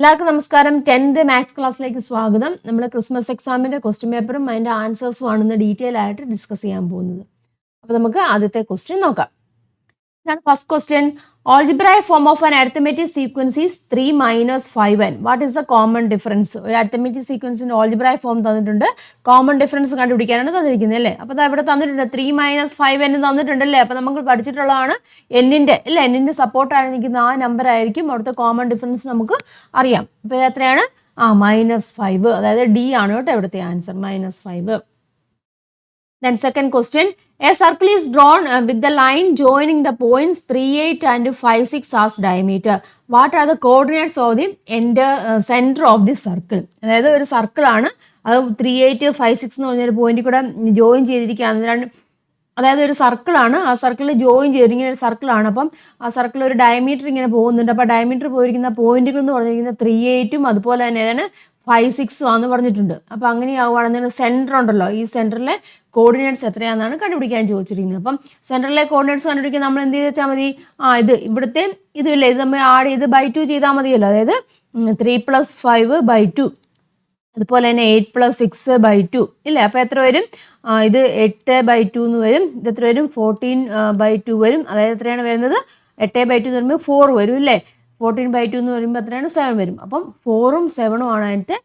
എല്ലാവർക്കും നമസ്കാരം. 10th maths ക്ലാസ്സിലേക്ക് സ്വാഗതം. നമ്മൾ ക്രിസ്മസ് എക്സാമിന്റെ ക്വസ്റ്റ്യൻ പേപ്പറും അതിന്റെ ആൻസേഴ്സും ആണെന്ന് ഡീറ്റെയിൽ ആയിട്ട് ഡിസ്കസ് ചെയ്യാൻ പോകുന്നത്. അപ്പോൾ നമുക്ക് ആദ്യത്തെ ക്വസ്റ്റ്യൻ നോക്കാം. ഇതാണ് first question. Algebraic form of an arithmetic sequence is 3 minus 5n. What is the common difference? ഒരു arithmetic sequence-ന്റെ algebraic form തന്നിട്ടുണ്ട്. കോമൺ ഡിഫറൻസ് കണ്ടുപിടിക്കാനാണ് തന്നിരിക്കുന്നത് അല്ലേ. അപ്പോൾ അത് ഇവിടെ തന്നിട്ടുണ്ട് 3 minus 5n തന്നിട്ടുണ്ടല്ലേ. അപ്പോൾ നമുക്ക് പഠിച്ചിട്ടുള്ളതാണ് എന്നിന്റെ അല്ലേ, എന്നിന്റെ സപ്പോർട്ടാണ് നിൽക്കുന്ന ആ നമ്പർ ആയിരിക്കും. അവിടുത്തെ കോമൺ ഡിഫറൻസ് നമുക്ക് അറിയാം. അപ്പോൾ എത്രയാണ്? -5. അതായത് ഡി ആണ് കേട്ടോ ഇവിടുത്തെ answer, -5. Then second question. A circle is drawn with the line joining the points 3, 8 and 5, 6 as diameter. What are the coordinates of the center of this circle? അതായത് ഒരു സർക്കിൾ ആണ്, അത് 3, 8, 5, 6 എന്ന് പറഞ്ഞൊരു പോയിന്റ് കൂടെ ജോയിൻ ചെയ്തിരിക്കുകയാണ്. അതായത് ഒരു സർക്കിളാണ്, ആ സർക്കിളിൽ ജോയിൻ ചെയ്തിരിക്കുന്ന ഒരു സർക്കിളാണ്. അപ്പം ആ സർക്കിൾ ഒരു ഡയമീറ്റർ ഇങ്ങനെ പോകുന്നുണ്ട്. അപ്പോൾ ഡയമീറ്റർ പോയിരിക്കുന്ന പോയിന്റുകൾ എന്ന് പറഞ്ഞിരിക്കുന്നത് 3, 8ഉം അതുപോലെ തന്നെ ഏതാണ് 5, 6ഉം ആണെന്ന് പറഞ്ഞിട്ടുണ്ട്. അപ്പോൾ അങ്ങനെയാവുകയാണെന്നുണ്ടെങ്കിൽ സെൻറ്റർ ഉണ്ടല്ലോ, ഈ സെൻറ്ററിലെ കോർഡിനേറ്റ്സ് എത്രയാണെന്നാണ് കണ്ടുപിടിക്കാൻ ചോദിച്ചിരിക്കുന്നത്. അപ്പം സെൻറ്ററിലെ കോർഡിനേറ്റ്സ് കണ്ടുപിടിക്കാൻ നമ്മൾ എന്ത് ചെയ്താൽ മതി? ഇത് ഇവിടുത്തെ ഇതില്ലേ, ഇത് നമ്മൾ ആഡ് ചെയ്ത് by 2 ചെയ്താൽ മതിയല്ലോ. അതായത് 3 + 5/2, അതുപോലെ തന്നെ 8 + 6/2 ഇല്ലേ. അപ്പോൾ എത്ര വരും? ഇത് 8/2 എന്ന് വരും. ഇത് എത്ര വരും? 14/2 വരും. അതായത് എത്രയാണ് വരുന്നത്? 8/2 എന്ന് പറയുമ്പോൾ 4 വരും ഇല്ലേ. 14/2 എന്ന് പറയുമ്പോൾ എത്രയാണ്? 7 വരും. അപ്പം 4ഉം 7ഉം ആണ് അതിൻ്റെ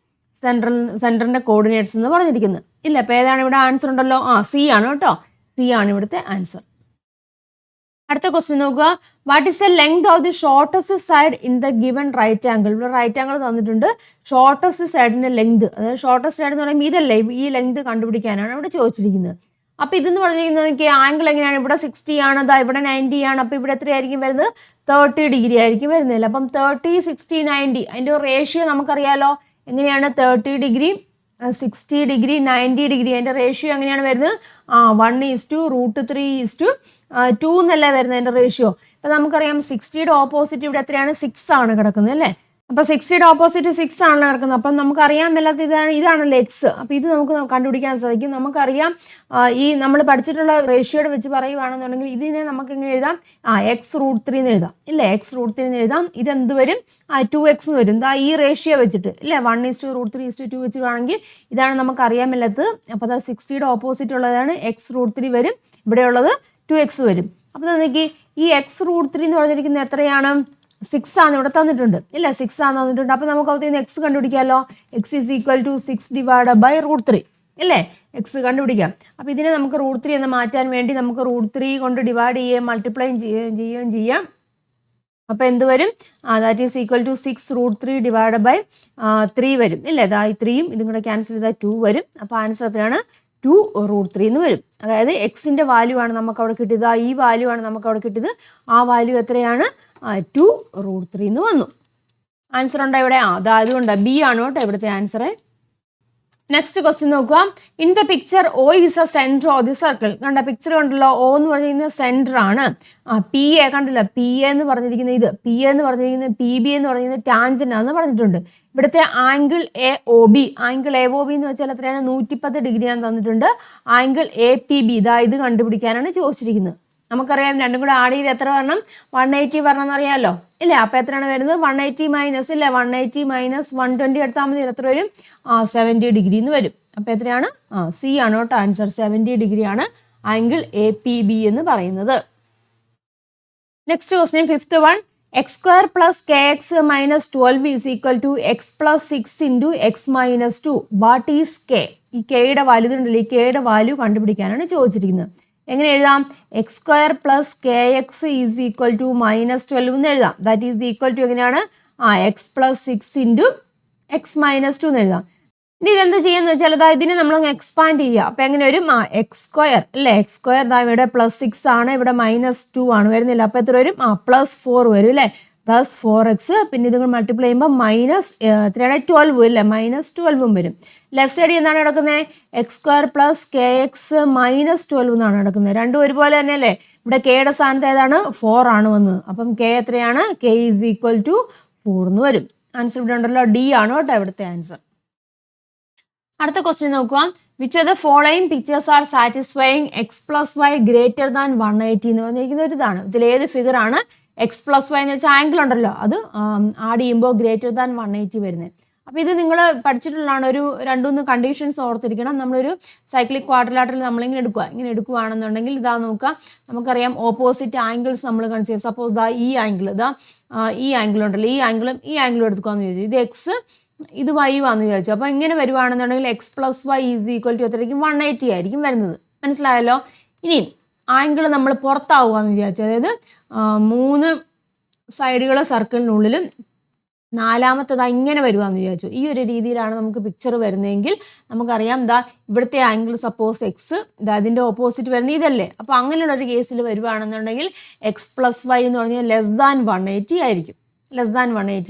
സെൻറ്ററിൻ്റെ കോർഡിനേറ്റ്സ് എന്ന് പറഞ്ഞിരിക്കുന്നത് ഇല്ല. അപ്പോൾ ഏതാണ് ഇവിടെ ആൻസർ? ഉണ്ടല്ലോ, സി ആണ് കേട്ടോ. സി ആണ് ഇവിടുത്തെ ആൻസർ. അടുത്ത ക്വസ്റ്റ്യൻ നോക്കുക. What is the length of the shortest side in the given right angle? ഇവിടെ റൈറ്റ് ആംഗിൾ തന്നിട്ടുണ്ട്. ഷോർട്ടസ്റ്റ് സൈഡിന്റെ ലെങ്ത്, അതായത് ഷോർട്ടസ്റ്റ് സൈഡ് എന്ന് പറയുമ്പോൾ ഇതല്ലേ, ഈ ലെങ്ത് കണ്ടുപിടിക്കാനാണ് ഇവിടെ ചോദിച്ചിരിക്കുന്നത്. അപ്പോൾ ഇതെന്ന് പറഞ്ഞിരിക്കുന്നത് എനിക്ക് ആംഗിൾ എങ്ങനെയാണ്? ഇവിടെ 60 ആണ്, അതാ ഇവിടെ 90 ആണ്. അപ്പോൾ ഇവിടെ എത്രയായിരിക്കും വരുന്നത്? 30 ഡിഗ്രി ആയിരിക്കും വരുന്നില്ല. അപ്പം 30, 60, 90 അതിൻ്റെ ഒരു റേഷ്യോ നമുക്കറിയാലോ. എങ്ങനെയാണ്? 30 ഡിഗ്രി, 60 ഡിഗ്രി, 90 ഡിഗ്രി. അതിൻ്റെ റേഷ്യോ എങ്ങനെയാണ് വരുന്നത്? 1:√3:2 എന്നല്ലേ വരുന്നത് അതിൻ്റെ റേഷ്യോ. ഇപ്പം നമുക്കറിയാം 60യുടെ ഓപ്പോസിറ്റ് ഇവിടെ എത്രയാണ്? 6 ആണ് കിടക്കുന്നത് അല്ലേ. അപ്പോൾ 60യുടെ ഓപ്പോസിറ്റ് 6 ആണല്ലോ കിടക്കുന്നത്. അപ്പം നമുക്കറിയാം മേലാത്ത ഇതാണല്ലോ എക്സ്. അപ്പോൾ ഇത് നമുക്ക് കണ്ടുപിടിക്കാൻ സാധിക്കും. നമുക്കറിയാം ഈ നമ്മൾ പഠിച്ചിട്ടുള്ള റേഷ്യോയുടെ വെച്ച് പറയുകയാണെന്നുണ്ടെങ്കിൽ ഇതിനെ നമുക്ക് എങ്ങനെ എഴുതാം? x√3 എന്ന് എഴുതാം ഇല്ലേ. x√3 എന്ന് എഴുതാം. ഇതെന്ത് വരും? 2x എന്ന് വരും. ഈ റേഷ്യോ വെച്ചിട്ട് ഇല്ലേ, 1:√3:2 വെച്ചിട്ടാണെങ്കിൽ ഇതാണ് നമുക്ക് അറിയാൻ മേലത്ത്. അപ്പോൾ അത് 60യുടെ ഓപ്പോസിറ്റ് ഉള്ളതാണ് x√3 വരും. ഇവിടെയുള്ളത് 2x വരും. അപ്പോൾ നോക്കി, ഈ x√3 എന്ന് പറഞ്ഞിരിക്കുന്നത് എത്രയാണ്? 6 ആണ് ഇവിടെ തന്നിട്ടുണ്ട് ഇല്ല. 6 ആണ് തന്നിട്ടുണ്ട്. അപ്പോൾ നമുക്ക് അവിടുത്തെ എക്സ് കണ്ടുപിടിക്കാമല്ലോ. x = 6/√3 ഇല്ലേ. എക്സ് കണ്ടുപിടിക്കാം. അപ്പോൾ ഇതിനെ നമുക്ക് √3 എന്ന് മാറ്റാൻ വേണ്ടി നമുക്ക് √3 കൊണ്ട് ഡിവൈഡ് ചെയ്യുകയും മൾട്ടിപ്ലൈ ചെയ്യുകയും ചെയ്യാം. അപ്പോൾ എന്ത് വരും? ദാറ്റ് ഈസ് ഈക്വൽ ടു 6√3/3 വരും ഇല്ലേ. ഈ 3യും ഇതും കൂടെ ക്യാൻസൽ ചെയ്താൽ 2 വരും. അപ്പോൾ ആൻസർ എത്രയാണ്? 2√3 എന്ന് വരും. അതായത് എക്സിൻ്റെ വാല്യൂ ആണ് നമുക്ക് അവിടെ കിട്ടിയത്. ഈ വാല്യൂ ആണ് നമുക്ക് അവിടെ കിട്ടിയത്. ആ വാല്യൂ എത്രയാണ്? 2√3 എന്ന് വന്നു. ആൻസർ ഉണ്ടോ ഇവിടെ? അതുകൊണ്ട് ബി ആണ് കേട്ടോ ഇവിടുത്തെ ആൻസർ. നെക്സ്റ്റ് ക്വസ്റ്റ്യൻ നോക്കുക. In the picture O is A centre of the circle. കണ്ട പിക്ചർ കണ്ടല്ലോ, O എന്ന് പറഞ്ഞിരിക്കുന്നത് സെൻറ്റർ ആണ്. PA കണ്ടല്ലോ, PA എന്ന് പറഞ്ഞിരിക്കുന്നത് ഇത്, PA എന്ന് പറഞ്ഞിരിക്കുന്നത് PB എന്ന് പറഞ്ഞിരിക്കുന്നത് ടാൻജന്റ് ആണെന്ന് പറഞ്ഞിട്ടുണ്ട്. ഇവിടുത്തെ ആംഗിൾ AOB, ആംഗിൾ AOB എന്ന് വെച്ചാൽ എത്രയാണ്? 110 ഡിഗ്രിയാണ് തന്നിട്ടുണ്ട്. ആംഗിൾ APB ഇത് കണ്ടുപിടിക്കാനാണ് ചോദിച്ചിരിക്കുന്നത്. നമുക്കറിയാം രണ്ടും കൂടെ ആഡ് ചെയ്ത് എത്ര വരണം? 180 വരണം എന്നറിയാമല്ലോ ഇല്ലേ. അപ്പോൾ എത്രയാണ് വരുന്നത്? 180 മൈനസ് ഇല്ലേ, 180 മൈനസ് 120 എടുത്താൽ മതി. എത്ര വരും? 70 ഡിഗ്രി എന്ന് വരും. അപ്പോൾ എത്രയാണ്? സി ആണ് കേട്ടോ ആൻസർ. 70 ഡിഗ്രിയാണ് ആംഗിൾ APB എന്ന് പറയുന്നത്. Next question, fifth one. x² + kx - 12 is equal to x + 6 × x - 2. What is k? ഈ കെയുടെ വാല്യൂ ഉണ്ടല്ലോ, ഈ കെയുടെ വാല്യൂ കണ്ടുപിടിക്കാനാണ് ചോദിച്ചിരിക്കുന്നത്. എങ്ങനെ എഴുതാം? x² + kx is equal to -12 എന്ന് എഴുതാം. ദാറ്റ് ഈസ് ഈക്വൽ ടു എങ്ങനെയാണ്? x + 6 × x - 2 എന്ന് എഴുതാം. ഇനി ഇതെന്ത് ചെയ്യാന്ന് വെച്ചാൽ ഇതിനെ നമ്മളങ്ങ് എക്സ്പാൻഡ് ചെയ്യുക. അപ്പോൾ എങ്ങനെ വരും? x² അല്ലേ. x² ഇവിടെ +6 ആണ്, ഇവിടെ -2 ആണ് വരുന്നില്ല. അപ്പോൾ എത്ര വരും? +4 വരും അല്ലേ. +4x, പിന്നെ ഇത് മൾട്ടിപ്ലൈ ചെയ്യുമ്പോൾ എത്രയാണ്? 12 അല്ലേ, -12ഉം വരും. ലെഫ്റ്റ് സൈഡിൽ എന്താണ് കിടക്കുന്നത്? x² + kx - 12 എന്നാണ് കിടക്കുന്നത്. രണ്ടും ഒരുപോലെ തന്നെ അല്ലേ. ഇവിടെ കെയുടെ സ്ഥാനത്ത് ഏതാണ്? 4 ആണ് വന്നത്. അപ്പം k എത്രയാണ്? k = 4 എന്ന് വരും. ആൻസർ ഇവിടെ ഉണ്ടല്ലോ, ഡി ആണ് കേട്ടോ ഇവിടുത്തെ ആൻസർ. അടുത്ത ക്വസ്റ്റ്യൻ നോക്കുക. Which of the following pictures R satisfying x + y > 180 എന്ന് പറഞ്ഞിരിക്കുന്ന ഒരു ഇതാണ്. ഇതിലേത് ഫിഗർ ആണ് x+y എന്ന് വെച്ചാൽ ആംഗിൾ ഉണ്ടല്ലോ അത് ആഡ് ചെയ്യുമ്പോൾ ഗ്രേറ്റർ ദാൻ 180 വരുന്നത്. അപ്പോൾ ഇത് നിങ്ങൾ പഠിച്ചിട്ടുള്ളതാണ്. ഒരു 2-3 കണ്ടീഷൻസ് ഓർത്തിരിക്കണം. നമ്മളൊരു സൈക്ലിക് ക്വാഡ്രിലാറ്ററൽ നമ്മളിങ്ങനെ ഇങ്ങനെ എടുക്കുകയാണെന്നുണ്ടെങ്കിൽ ഇതാ നോക്കുക, നമുക്കറിയാം ഓപ്പോസിറ്റ് ആംഗിൾസ് നമ്മൾ കൺസിഡർ. സപ്പോസ് ദാ ഈ ആംഗിൾ, ഈ ആംഗിൾ ഉണ്ടല്ലോ, ഈ ആംഗിളും എടുക്കുകയെന്ന് ചോദിച്ചു. ഇത് എക്സ്, ഇത് y ആണെന്ന് വിചാരിച്ചു. അപ്പോൾ ഇങ്ങനെ വരുവാണെന്നുണ്ടെങ്കിൽ x+y = എത്രയായിരിക്കും? 180 ആയിരിക്കും വരുന്നത്. മനസ്സിലായല്ലോ? ഇനി ആംഗിൾ നമ്മൾ പുറത്താവുകയെന്ന് വിചാരിച്ചു. അതായത് 3 സൈഡുകൾ സർക്കിളിനുള്ളിലും നാലാമത്തേതാ ഇങ്ങനെ വരുവാന്ന് വിചാരിച്ചു. ഈ ഒരു രീതിയിലാണ് നമുക്ക് പിക്ചർ വരുന്നതെങ്കിൽ നമുക്കറിയാം ഇവിടുത്തെ ആംഗിൾ സപ്പോസ് എക്സ്, അതിൻ്റെ ഓപ്പോസിറ്റ് വരുന്ന ഇതല്ലേ. അപ്പോൾ അങ്ങനെയുള്ള ഒരു കേസിൽ വരുവാണെന്നുണ്ടെങ്കിൽ x+y എന്ന് പറഞ്ഞാൽ <180 ആയിരിക്കും.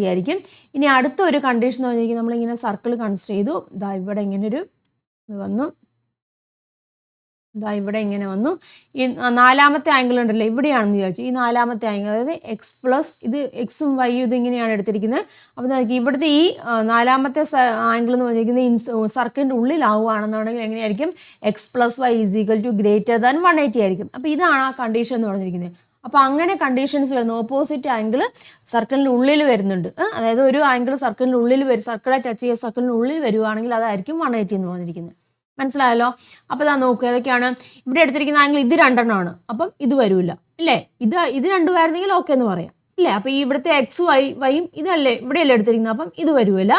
ആയിരിക്കും. ഇനി അടുത്ത ഒരു കണ്ടീഷൻ എന്ന് പറഞ്ഞാൽ നമ്മളിങ്ങനെ സർക്കിൾ കൺസിഡർ ചെയ്തു. ഇവിടെ ഇങ്ങനൊരു വന്നു, ഇവിടെ ഇങ്ങനെ വന്നു. ഈ നാലാമത്തെ ആംഗിൾ ഉണ്ടല്ലോ ഇവിടെയാണെന്ന് വിചാരിച്ചു. ഈ നാലാമത്തെ ആംഗിൾ, അതായത് x+, എക്സും വൈയും ഇതിങ്ങനെയാണ് എടുത്തിരിക്കുന്നത്. അപ്പോൾ നമുക്ക് ഇവിടുത്തെ ഈ നാലാമത്തെ ആംഗിൾ എന്ന് പറഞ്ഞിരിക്കുന്നത് സർക്കിളിൻ്റെ ഉള്ളിലാവുകയാണെന്നുണ്ടെങ്കിൽ എങ്ങനെയായിരിക്കും? x+y = > 180 ആയിരിക്കും. അപ്പോൾ ഇതാണ് ആ കണ്ടീഷൻ എന്ന് പറഞ്ഞിരിക്കുന്നത്. അപ്പോൾ അങ്ങനെ കണ്ടീഷൻസ് വരുന്ന ഓപ്പോസിറ്റ് ആംഗിൾ സർക്കിളിൻ്റെ ഉള്ളിൽ വരുന്നുണ്ട്. അതായത് ഒരു ആംഗിൾ സർക്കിളിൻ്റെ ഉള്ളിൽ സർക്കിളെ ടച്ച് ചെയ്യുക സർക്കിളിൻ്റെ ഉള്ളിൽ വരുവാണെങ്കിൽ അതായിരിക്കും 180 എന്ന് പറഞ്ഞിരിക്കുന്നത്. മനസ്സിലായല്ലോ? അപ്പോൾ നോക്കുക ഏതൊക്കെയാണ് ഇവിടെ എടുത്തിരിക്കുന്ന ആംഗിൾ. ഇത് 2 അപ്പം ഇത് വരില്ല ഇല്ലേ? ഇത് 2 ആയിരുന്നെങ്കിൽ ഓക്കെ എന്ന് പറയാം ഇല്ലേ? അപ്പോൾ ഈ ഇവിടുത്തെ എക്സ് വൈയും ഇതല്ലേ ഇവിടെയല്ലേ എടുത്തിരിക്കുന്നത്, അപ്പം ഇത് വരുമല്ല.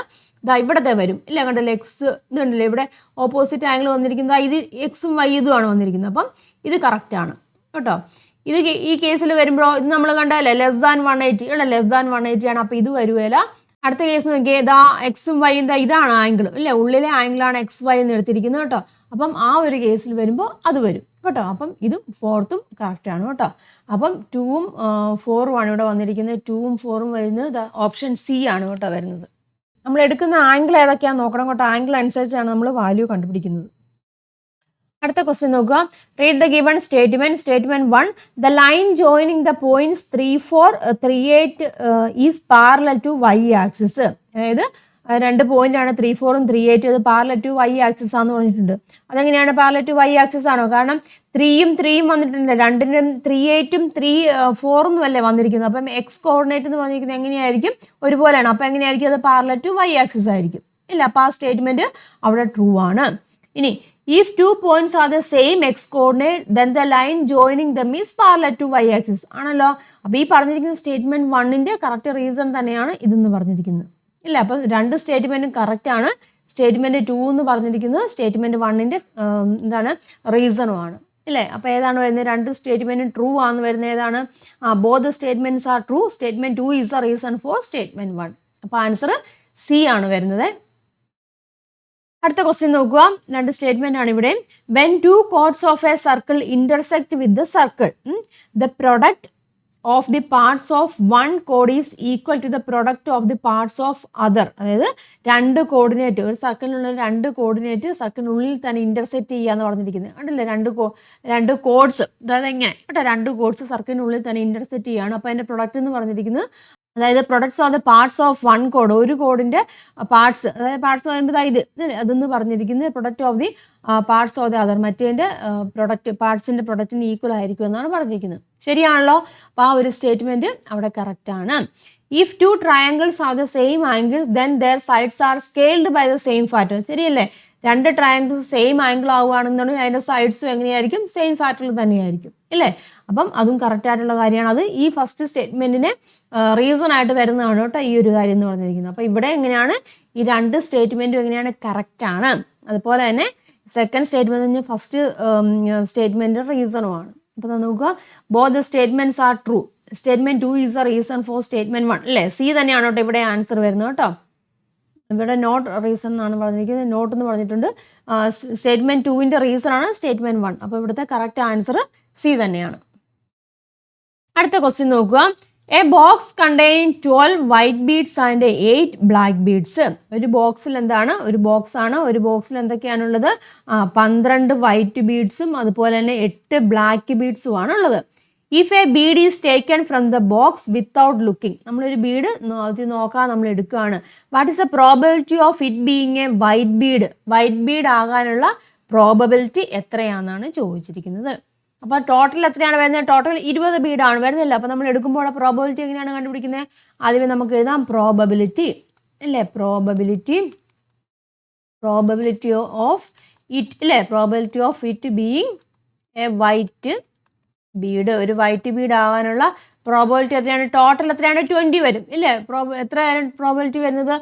ഇവിടത്തെ വരും ഇല്ല, കണ്ടല്ലേ എക്സ് ഇതുണ്ടല്ലേ ഇവിടെ ഓപ്പോസിറ്റ് ആംഗിൾ വന്നിരിക്കുന്നത്. ഇത് എക്സും വൈ ഇതുമാണ് വന്നിരിക്കുന്നത്. അപ്പം ഇത് കറക്റ്റാണ് കേട്ടോ. ഇത് ഈ കേസിൽ വരുമ്പോഴോ ഇത് നമ്മൾ കണ്ടല്ലേ <180 ഇവിടെ <180 ആണ്. അപ്പോൾ ഇത് വരുമല്ല. അടുത്ത കേസ് നോക്കിയാൽ എക്സും വൈയും ഇതാണ് ആംഗിൾ ഇല്ലേ, ഉള്ളിലെ ആംഗിളാണ് x y എന്ന് എടുത്തിരിക്കുന്നത് കേട്ടോ. അപ്പം ആ ഒരു കേസിൽ വരുമ്പോൾ അത് വരും കേട്ടോ. അപ്പം ഇതും 4th കറക്റ്റാണ് കേട്ടോ. അപ്പം 2ഉം 4ഉം ആണ് ഇവിടെ വന്നിരിക്കുന്നത്. 2ഉം 4ഉം വരുന്നത് ഓപ്ഷൻ സി ആണ് കേട്ടോ വരുന്നത്. നമ്മൾ എടുക്കുന്ന ആംഗിൾ ഏതൊക്കെയാണെന്ന് നോക്കണം കേട്ടോ. ആംഗിൾ അനുസരിച്ചാണ് നമ്മൾ വാല്യൂ കണ്ടുപിടിക്കുന്നത്. അടുത്ത ക്വസ്റ്റ്യൻ നോക്കുക. Read the given statement. Statement 1, the line joining the points 3, 4, 3, 8 is parallel to y axis. അതായത് 2 പോയിന്റാണ് 3, 4ഉം 3, 8 അത് പാരലൽ ടു y ആക്സിസ് ആണെന്ന് പറഞ്ഞിട്ടുണ്ട്. അതെങ്ങനെയാണ് പാരലൽ ടു y ആക്സിസ് ആണോ? കാരണം 3ഉം വന്നിട്ടുണ്ട്. 2നും 3, 8ഉം 3, 4 അല്ലേ വന്നിരിക്കുന്നത്. അപ്പം x കോർഡിനേറ്റ് എന്ന് പറഞ്ഞിരിക്കുന്നത് എങ്ങനെയായിരിക്കും? ഒരുപോലെയാണ്. അപ്പം എങ്ങനെയായിരിക്കും? അത് പാരലൽ ടു y ആക്സിസ് ആയിരിക്കും ഇല്ല. അപ്പോൾ ആ സ്റ്റേറ്റ്മെന്റ് അവിടെ ട്രൂ ആണ്. ഇനി if 2 points are the same x coordinate then the line joining them is parallel to y axis ആണല്ലോ. അപ്പോൾ ഈ പറഞ്ഞിരിക്കുന്ന സ്റ്റേറ്റ്മെന്റ് 1ന്റെ കറക്റ്റ് റീസൺ തന്നെയാണ് ഇതെന്ന് പറഞ്ഞിരിക്കുന്നത് ഇല്ല. അപ്പോൾ 2 സ്റ്റേറ്റ്മെന്റും കറക്റ്റ് ആണ്. സ്റ്റേറ്റ്മെന്റ് 2 എന്ന് പറഞ്ഞിരിക്കുന്നത് സ്റ്റേറ്റ്മെന്റ് 1ന്റെ എന്താണ് റീസണുമാണ് ഇല്ലേ. അപ്പോൾ ഏതാണ് വരുന്നത്? 2 സ്റ്റേറ്റ്മെന്റും ട്രൂ ആണെന്ന് വരുന്നത് ഏതാണ്? Both statements are true. Statement 2 is A reason for statement 1. അപ്പോൾ ആൻസർ സി ആണ് വരുന്നത്. അടുത്ത ക്വസ്റ്റ്യൻ നോക്കുക. 2 സ്റ്റേറ്റ്മെന്റ് ആണ് ഇവിടെ. When 2 chords of a circle intersect with the circle the product of the parts of 1 chord is equal to the product of the parts of other. അതായത് 2 coordinate, ഒരു സർക്കിളിനുള്ള 2 coordinate സർക്കിളിനുള്ളിൽ തന്നെ intersect ചെയ്യാന്ന് പറഞ്ഞിരിക്കുന്നത് കണ്ടില്ലേ. 2 codes, അതായത് എങ്ങനെ കേട്ടോ, 2 കോഡ്സ് സർക്കിളിനുള്ളിൽ തന്നെ ഇന്റർസെക്ട് ചെയ്യാണ്. അപ്പോൾ അതിന്റെ പ്രൊഡക്റ്റ് എന്ന് പറഞ്ഞിരിക്കുന്നത് അതായത് products of the parts of 1 chord, ഒരു കോഡിന്റെ പാർട്സ്, അതായത് പാർട്സ് പറയുമ്പോൾ അതെന്ന് പറഞ്ഞിരിക്കുന്നത് product of the parts of the other, മറ്റേതിന്റെ പാർട്സിന്റെ പ്രൊഡക്റ്റിന് ഈക്വൽ ആയിരിക്കും എന്നാണ് പറഞ്ഞിരിക്കുന്നത്. ശരിയാണല്ലോ. അപ്പോൾ ആ ഒരു സ്റ്റേറ്റ്മെന്റ് അവിടെ കറക്റ്റ് ആണ്. If 2 triangles are the same angles then their sides are scaled by the same factor. ശരിയല്ലേ? 2 ട്രയാങ്കിൾസ് സെയിം ആംഗിൾ ആവുകയാണെന്നുണ്ടെങ്കിൽ അതിൻ്റെ സൈഡ്സും എങ്ങനെയായിരിക്കും? സെയിം ഫാക്ടറിൽ തന്നെയായിരിക്കും ഇല്ലേ. അപ്പം അതും കറക്റ്റ് ആയിട്ടുള്ള കാര്യമാണ്. അത് ഈ ഫസ്റ്റ് സ്റ്റേറ്റ്മെന്റിന് റീസൺ ആയിട്ട് വരുന്നതാണ് കേട്ടോ ഈ ഒരു കാര്യം എന്ന് പറഞ്ഞിരിക്കുന്നത്. അപ്പോൾ ഇവിടെ എങ്ങനെയാണ് ഈ 2 സ്റ്റേറ്റ്മെന്റും എങ്ങനെയാണ് കറക്റ്റ് ആണ്. അതുപോലെ തന്നെ സെക്കൻഡ് സ്റ്റേറ്റ്മെന്റ് ഫസ്റ്റ് സ്റ്റേറ്റ്മെന്റ് റീസണുമാണ്. അപ്പോൾ നോക്കുക, both the statements are true. Statement 2 is A reason for statement 1 അല്ലേ. സി തന്നെയാണ് കേട്ടോ ഇവിടെ ആൻസർ വരുന്നത് കേട്ടോ. ഇവിടെ നോട്ട് റീസൺ എന്നാണ് പറഞ്ഞിരിക്കുന്നത്, നോട്ട് എന്ന് പറഞ്ഞിട്ടുണ്ട്. സ്റ്റേറ്റ്മെന്റ് 2ന്റെ റീസൺ ആണ് സ്റ്റേറ്റ്മെന്റ് 1. അപ്പോൾ ഇവിടുത്തെ കറക്റ്റ് ആൻസർ സി തന്നെയാണ്. അടുത്ത ക്വസ്റ്റ്യൻ നോക്കുക. A box contain 12 white beads and 8 black beads. ഒരു ബോക്സിൽ എന്താണ്? ഒരു ബോക്സ് ആണ്. ഒരു ബോക്സിൽ എന്തൊക്കെയാണുള്ളത്? 12 വൈറ്റ് ബീഡ്സും അതുപോലെ തന്നെ 8 ബ്ലാക്ക് ബീഡ്സും ആണ് ഉള്ളത്. If a bead is taken from the box without looking, നമ്മളൊരു ബീഡ് നോക്കാതെ നമ്മൾ എടുക്കുകയാണ്. What is the probability of it being a white bead? White bead ആകാനുള്ള പ്രോബബിലിറ്റി എത്രയാണെന്നാണ് ചോദിച്ചിരിക്കുന്നത്. അപ്പോൾ ടോട്ടൽ എത്രയാണ് വരുന്നത്? ടോട്ടൽ 20 ബീഡാണ് വരുന്നില്ല. അപ്പോൾ നമ്മൾ എടുക്കുമ്പോൾ പ്രോബബിലിറ്റി എങ്ങനെയാണ് കണ്ടുപിടിക്കുന്നത്? ആദ്യമേ നമുക്ക് എഴുതാം പ്രോബബിലിറ്റി അല്ലേ, പ്രോബബിലിറ്റി ഓഫ് ഇറ്റ് അല്ലേ, probability of it being a white Bede. ഒരു വൈറ്റ് ബീഡ് ആവാനുള്ള പ്രോബബിലിറ്റി എത്രയാണ്? ടോട്ടൽ എത്രയാണ്? 20 വരും ഇല്ലേ. എത്രയാണ് പ്രോബബിലിറ്റി വരുന്നത്?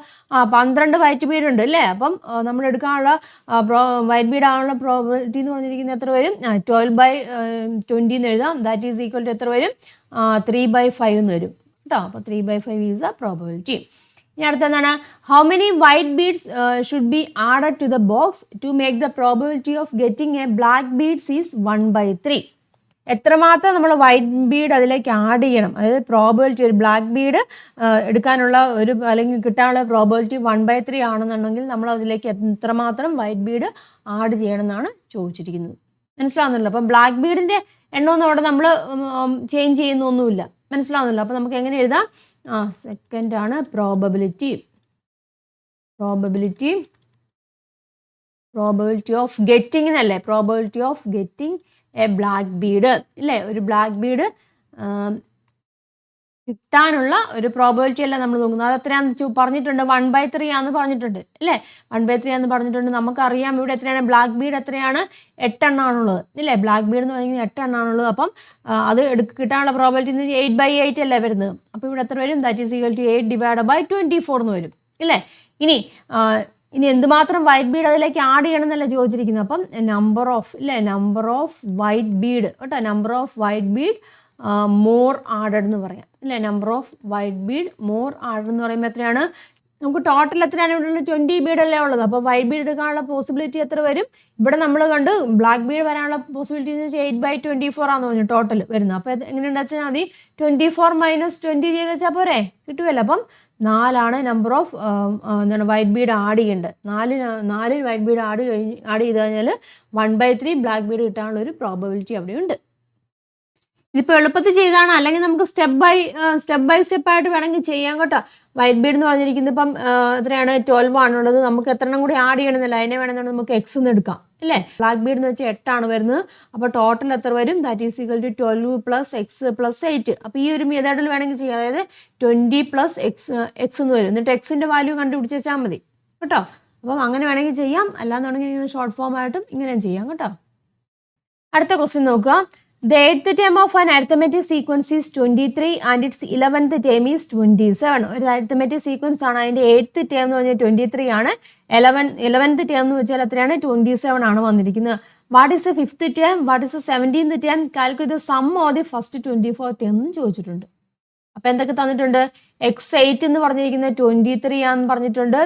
12 വൈറ്റ് ബീഡ് ഉണ്ട് അല്ലേ. അപ്പം നമ്മൾ എടുക്കാനുള്ള വൈറ്റ് ബീഡ് ആവാനുള്ള പ്രോബബിലിറ്റി എന്ന് പറഞ്ഞിരിക്കുന്നത് എത്ര വരും? 12/20 എന്ന് എഴുതാം. ദാറ്റ് ഈസ് ഈക്വൽ ടു എത്ര വരും? 3/5 എന്ന് വരും കേട്ടോ. അപ്പോൾ 3/5 ഈസ് ദ പ്രോബബിലിറ്റി. ഇനി അടുത്ത എന്താണ്? How many white beads should be added to the box to make the probability of getting a black beads is 1/3. എത്രമാത്രം നമ്മൾ വൈറ്റ് ബീഡ് അതിലേക്ക് ആഡ് ചെയ്യണം, അതായത് പ്രോബബിലിറ്റി ഒരു ബ്ലാക്ക് ബീഡ് എടുക്കാനുള്ള ഒരു അല്ലെങ്കിൽ കിട്ടാനുള്ള പ്രോബബിലിറ്റി 1/3 ആണെന്നുണ്ടെങ്കിൽ നമ്മൾ അതിലേക്ക് എത്രമാത്രം വൈറ്റ് ബീഡ് ആഡ് ചെയ്യണം എന്നാണ് ചോദിച്ചിരിക്കുന്നത്. മനസ്സിലാവുന്നില്ല? അപ്പം ബ്ലാക്ക് ബീഡിൻ്റെ എണ്ണമൊന്നും അവിടെ നമ്മൾ ചേഞ്ച് ചെയ്യുന്നൊന്നുമില്ല. മനസ്സിലാവുന്നില്ല? അപ്പോൾ നമുക്ക് എങ്ങനെ എഴുതാം? സെക്കൻഡ് ആണ് പ്രോബബിലിറ്റി ഓഫ് ഗെറ്റിംഗ് എന്നല്ലേ, probability of getting a black Bede ഇല്ലേ. ഒരു ബ്ലാക്ക് ബീഡ് കിട്ടാനുള്ള ഒരു പ്രോബബിലിറ്റി അല്ല നമ്മൾ നോക്കുന്നത്. അത് എത്രയാണെന്ന് പറഞ്ഞിട്ടുണ്ട്? 1/3 ആണെന്ന് പറഞ്ഞിട്ടുണ്ട് അല്ലേ. 1/3 ആണെന്ന് പറഞ്ഞിട്ടുണ്ട്. നമുക്കറിയാം ഇവിടെ എത്രയാണ് ബ്ലാക്ക് ബീഡ് എത്രയാണ്? 8 എണ്ണമാണുള്ളത് ഇല്ലേ. ബ്ലാക്ക് ബീഡ് എന്ന് പറഞ്ഞാൽ 8 എണ്ണമാണുള്ളത്. അപ്പം അത് കിട്ടാനുള്ള പ്രോബബിലിറ്റി 8/8 അല്ലേ വരുന്നത്. അപ്പോൾ ഇവിടെ എത്ര വരും? ദാറ്റ് ഈസ് ഈക്വൽ ടു 8/24 എന്ന് വരും ഇല്ലേ. ഇനി എന്തുമാത്രം വൈറ്റ് ബീഡ് അതിലേക്ക് ആഡ് ചെയ്യണം എന്നല്ല ചോദിച്ചിരിക്കുന്നത്. അപ്പം നമ്പർ ഓഫ് വൈറ്റ് ബീഡ് കേട്ടോ, number of white Bede more added എന്ന് പറയാം അല്ലേ. Number of white Bede more added എന്ന് പറയുമ്പോൾ എത്രയാണ്? നമുക്ക് ടോട്ടൽ എത്രയാണ് ഇവിടെ? 20 ബീഡല്ലേ ഉള്ളത്. അപ്പോൾ വൈറ്റ് ബീഡ് എടുക്കാനുള്ള പോസിബിലിറ്റി എത്ര വരും? ഇവിടെ നമ്മൾ കണ്ട് ബ്ലാക്ക് ബീഡ് വരാനുള്ള പോസിബിലിറ്റി എന്ന് വെച്ചാൽ 8/24 ആണെന്ന് പറഞ്ഞു ടോട്ടൽ വരുന്നത്. അപ്പോൾ എങ്ങനെയുണ്ട് വെച്ചാൽ മതി 24 - 20 ചെയ്ത് വെച്ചാൽ പോരെ, കിട്ടുമല്ലോ. അപ്പം 4 number of white Bede add ചെയ്യേണ്ടത്. 4 വൈറ്റ് ബീഡ് ആഡ് ചെയ്ത് കഴിഞ്ഞാൽ 1/3 ബ്ലാക്ക് ബീഡ് കിട്ടാനുള്ള ഒരു പ്രോബബിലിറ്റി അവിടെയുണ്ട്. ഇതിപ്പോൾ എളുപ്പത്തിൽ ചെയ്താണ്, അല്ലെങ്കിൽ നമുക്ക് സ്റ്റെപ്പ് ബൈ സ്റ്റെപ്പ് ആയിട്ട് വേണമെങ്കിൽ ചെയ്യാം കേട്ടോ. വൈറ്റ് ബീഡ് എന്ന് പറഞ്ഞിരിക്കുന്നത് ഇപ്പം എത്രയാണ്? 12 ആണുള്ളത്. നമുക്ക് എത്ര എണ്ണം കൂടി ആഡ് ചെയ്യണമെന്നില്ല, അതിനെ വേണമെന്നുണ്ടെങ്കിൽ നമുക്ക് X എന്ന് എടുക്കാം അല്ലേ. ബ്ലാക്ക് ബീഡ് എന്ന് വെച്ചാൽ 8 ആണ് വരുന്നത്. അപ്പോൾ ടോട്ടൽ എത്ര വരും? That is equal to 12 + X + 8. അപ്പോൾ ഈ ഒരു മെത്തേഡിൽ വേണമെങ്കിൽ ചെയ്യാം. അതായത് 20 + X എന്ന് വരും. എന്നിട്ട് Xൻ്റെ വാല്യൂ കണ്ടുപിടിച്ച് വെച്ചാൽ മതി കേട്ടോ. അപ്പം അങ്ങനെ വേണമെങ്കിൽ ചെയ്യാം, അല്ലാന്നുണ്ടെങ്കിൽ ഇങ്ങനെ ഷോർട്ട് ഫോം ആയിട്ടും ഇങ്ങനെ ചെയ്യാം കേട്ടോ. അടുത്ത ക്വസ്റ്റ്യൻ നോക്കുക. The 8th term of an arithmetic sequence is 23 and its 11th term is 27. ഒരു arithmetic sequence ആണ്. അതിൻ്റെ 8th term എന്ന് പറഞ്ഞാൽ 23 ആണ്. 11th term എന്ന് വെച്ചാൽ എത്രയാണ്? 27 ആണ് വന്നിരിക്കുന്നത്. What is the 5th term? What is the 17th term? Calculate the sum of the first 24 term എന്ന് ചോദിച്ചിട്ടുണ്ട്. അപ്പോൾ എന്തൊക്കെ തന്നിട്ടുണ്ട്? X8 എന്ന് പറഞ്ഞിരിക്കുന്നത് 23 ആണെന്ന് പറഞ്ഞിട്ടുണ്ട്.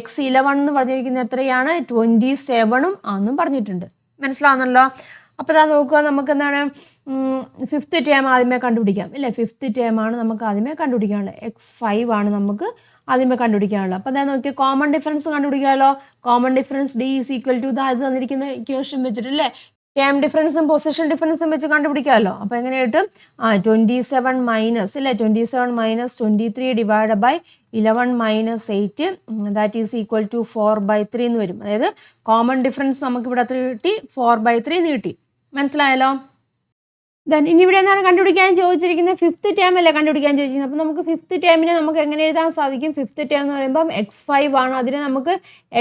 X11 എന്ന് പറഞ്ഞിരിക്കുന്നത് എത്രയാണ്? 27 ആണെന്നും പറഞ്ഞിട്ടുണ്ട്. മനസ്സിലാവുന്നല്ലോ? അപ്പോൾ ഇതാ നോക്കുക, നമുക്ക് എന്താണ് 5th term ആദ്യമേ കണ്ടുപിടിക്കാം ഇല്ലേ. 5th term ആണ് നമുക്ക് ആദ്യമേ കണ്ടുപിടിക്കാനുള്ളത്. X5 ആണ് നമുക്ക് ആദ്യമേ കണ്ടുപിടിക്കാനുള്ളത്. അപ്പോൾ എന്താ നോക്കിയാൽ കോമൺ ഡിഫറൻസ് കണ്ടുപിടിക്കാമല്ലോ. Common difference D is equal to ഇത് തന്നിരിക്കുന്ന ഇക്വേഷൻ വെച്ചിട്ടില്ലേ, ടേം ഡിഫറൻസും പൊസിഷൻ ഡിഫറൻസും വെച്ച് കണ്ടുപിടിക്കാമല്ലോ. അപ്പോൾ എങ്ങനെ കിട്ടും? 27 മൈനസ് ഇല്ലേ, 27 - 23 divide by 11 - 8 that is equal to 4/3 എന്ന് വരും. അതായത് കോമൺ ഡിഫറൻസ് നമുക്ക് ഇവിടെ എത്ര കിട്ടി? 4/3 എന്ന് കിട്ടി. മനസ്സിലായല്ലോ? ദെൻ ഇനി ഇവിടെ എന്താണ് കണ്ടുപിടിക്കാൻ ചോദിച്ചിരിക്കുന്നത്? 5th term അല്ലേ കണ്ടുപിടിക്കാൻ ചോദിച്ചിരിക്കുന്നത്. അപ്പോൾ നമുക്ക് 5th termനെ നമുക്ക് എങ്ങനെ എഴുതാൻ സാധിക്കും? 5th term എന്ന് പറയുമ്പം X5 ആണ്. അതിനെ നമുക്ക്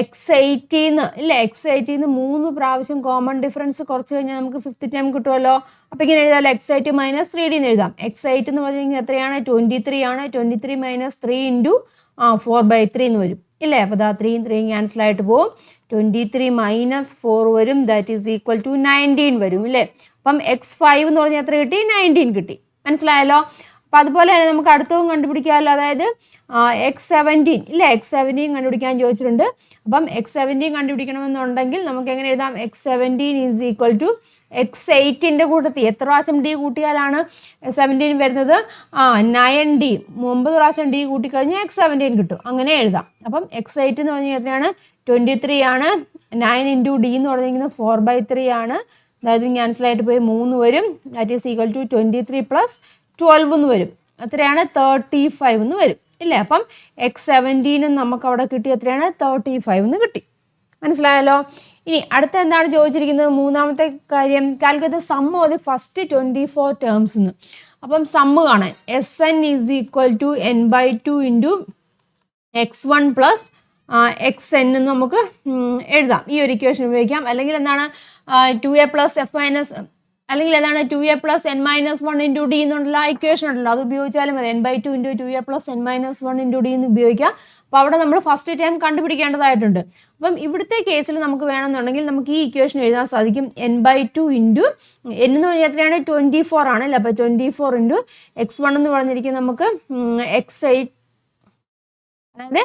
X18 ഇല്ലേ, X18 3 പ്രാവശ്യം കോമൺ ഡിഫറൻസ് കുറച്ച് കഴിഞ്ഞാൽ നമുക്ക് 5th term കിട്ടുമല്ലോ. അപ്പോൾ ഇങ്ങനെ എഴുതാമല്ലോ, X8 - 3D എന്ന് എഴുതാം. X8 എന്ന് പറഞ്ഞാൽ എത്രയാണ്? 23 ആണ്. 23 - 3 × 4/3 എന്ന് വരും ഇല്ലേ. അപ്പോൾ ദാ 3 ക്യാൻസൽ ആയിട്ട് പോകും. 23 - 4 വരും. ദാറ്റ് ഈസ് ഈക്വൽ ടു 19 വരും ഇല്ലേ. അപ്പം X5 എന്ന് പറഞ്ഞാൽ എത്ര കിട്ടി? 19 കിട്ടി. മനസ്സിലായല്ലോ? അപ്പോൾ അതുപോലെ തന്നെ നമുക്ക് അടുത്തതും കണ്ടുപിടിക്കാമല്ലോ. അതായത് X17 ഇല്ലേ, X17 കണ്ടുപിടിക്കാൻ ചോദിച്ചിട്ടുണ്ട്. അപ്പം X17 കണ്ടുപിടിക്കണമെന്നുണ്ടെങ്കിൽ നമുക്ക് എങ്ങനെ എഴുതാം? X17 ഈസ് ഈക്വൽ ടു X8ൻ്റെ കൂട്ടത്തിൽ എത്ര പ്രാവശ്യം D കൂട്ടിയാലാണ് 17 വരുന്നത്? 9D. 9 പ്രാവശ്യം D കൂട്ടിക്കഴിഞ്ഞാൽ X17 കിട്ടും. അങ്ങനെ എഴുതാം. അപ്പം X8 എന്ന് പറഞ്ഞാൽ എത്രയാണ്? 23 ആണ്. 9 × D എന്ന് പറഞ്ഞിരിക്കുന്നത് 4/3 ആണ്. അതായത് ക്യാൻസലായിട്ട് പോയി 3 വരും. ദാറ്റ് ഈസ് ഈക്വൽ ടു 23 + 12 എന്ന് വരും. എത്രയാണ്? 35 എന്ന് വരും ഇല്ലേ. അപ്പം X17 നമുക്ക് അവിടെ കിട്ടി എത്രയാണ്? 35 എന്ന് കിട്ടി. മനസ്സിലായല്ലോ. ഇനി അടുത്ത എന്താണ് ചോദിച്ചിരിക്കുന്നത്? മൂന്നാമത്തെ കാര്യം, calculate the sum of the first 24 terms എന്ന്. അപ്പം സമ്മ് കാണാൻ SN is equal to n/2 into x1 plus XN എന്ന് നമുക്ക് എഴുതാം. ഈ ഒരു ഇക്വേഷൻ ഉപയോഗിക്കാം. അല്ലെങ്കിൽ എന്താണ് 2a പ്ലസ് f മൈനസ്, അല്ലെങ്കിൽ ഏതാണ് 2a plus n minus 1 into D എന്നുള്ള ആ ഇക്വേഷൻ ഉണ്ടല്ലോ, അത് ഉപയോഗിച്ചാലും മതി. n/2 into 2a plus n minus 1 into D എന്ന് ഉപയോഗിക്കാം. അപ്പോൾ അവിടെ നമ്മൾ ഫസ്റ്റ് ടൈം കണ്ടുപിടിക്കേണ്ടതായിട്ടുണ്ട്. അപ്പം ഇവിടുത്തെ കേസിൽ നമുക്ക് വേണമെന്നുണ്ടെങ്കിൽ നമുക്ക് ഈ ഇക്വേഷൻ എഴുതാൻ സാധിക്കും. n/2 ഇൻറ്റു n എന്ന് പറഞ്ഞാൽ എത്രയാണ്? 24 ആണല്ലേ. അപ്പോൾ 24 ഇൻറ്റു x1 എന്ന് പറഞ്ഞിരിക്കും നമുക്ക് x8, അതായത്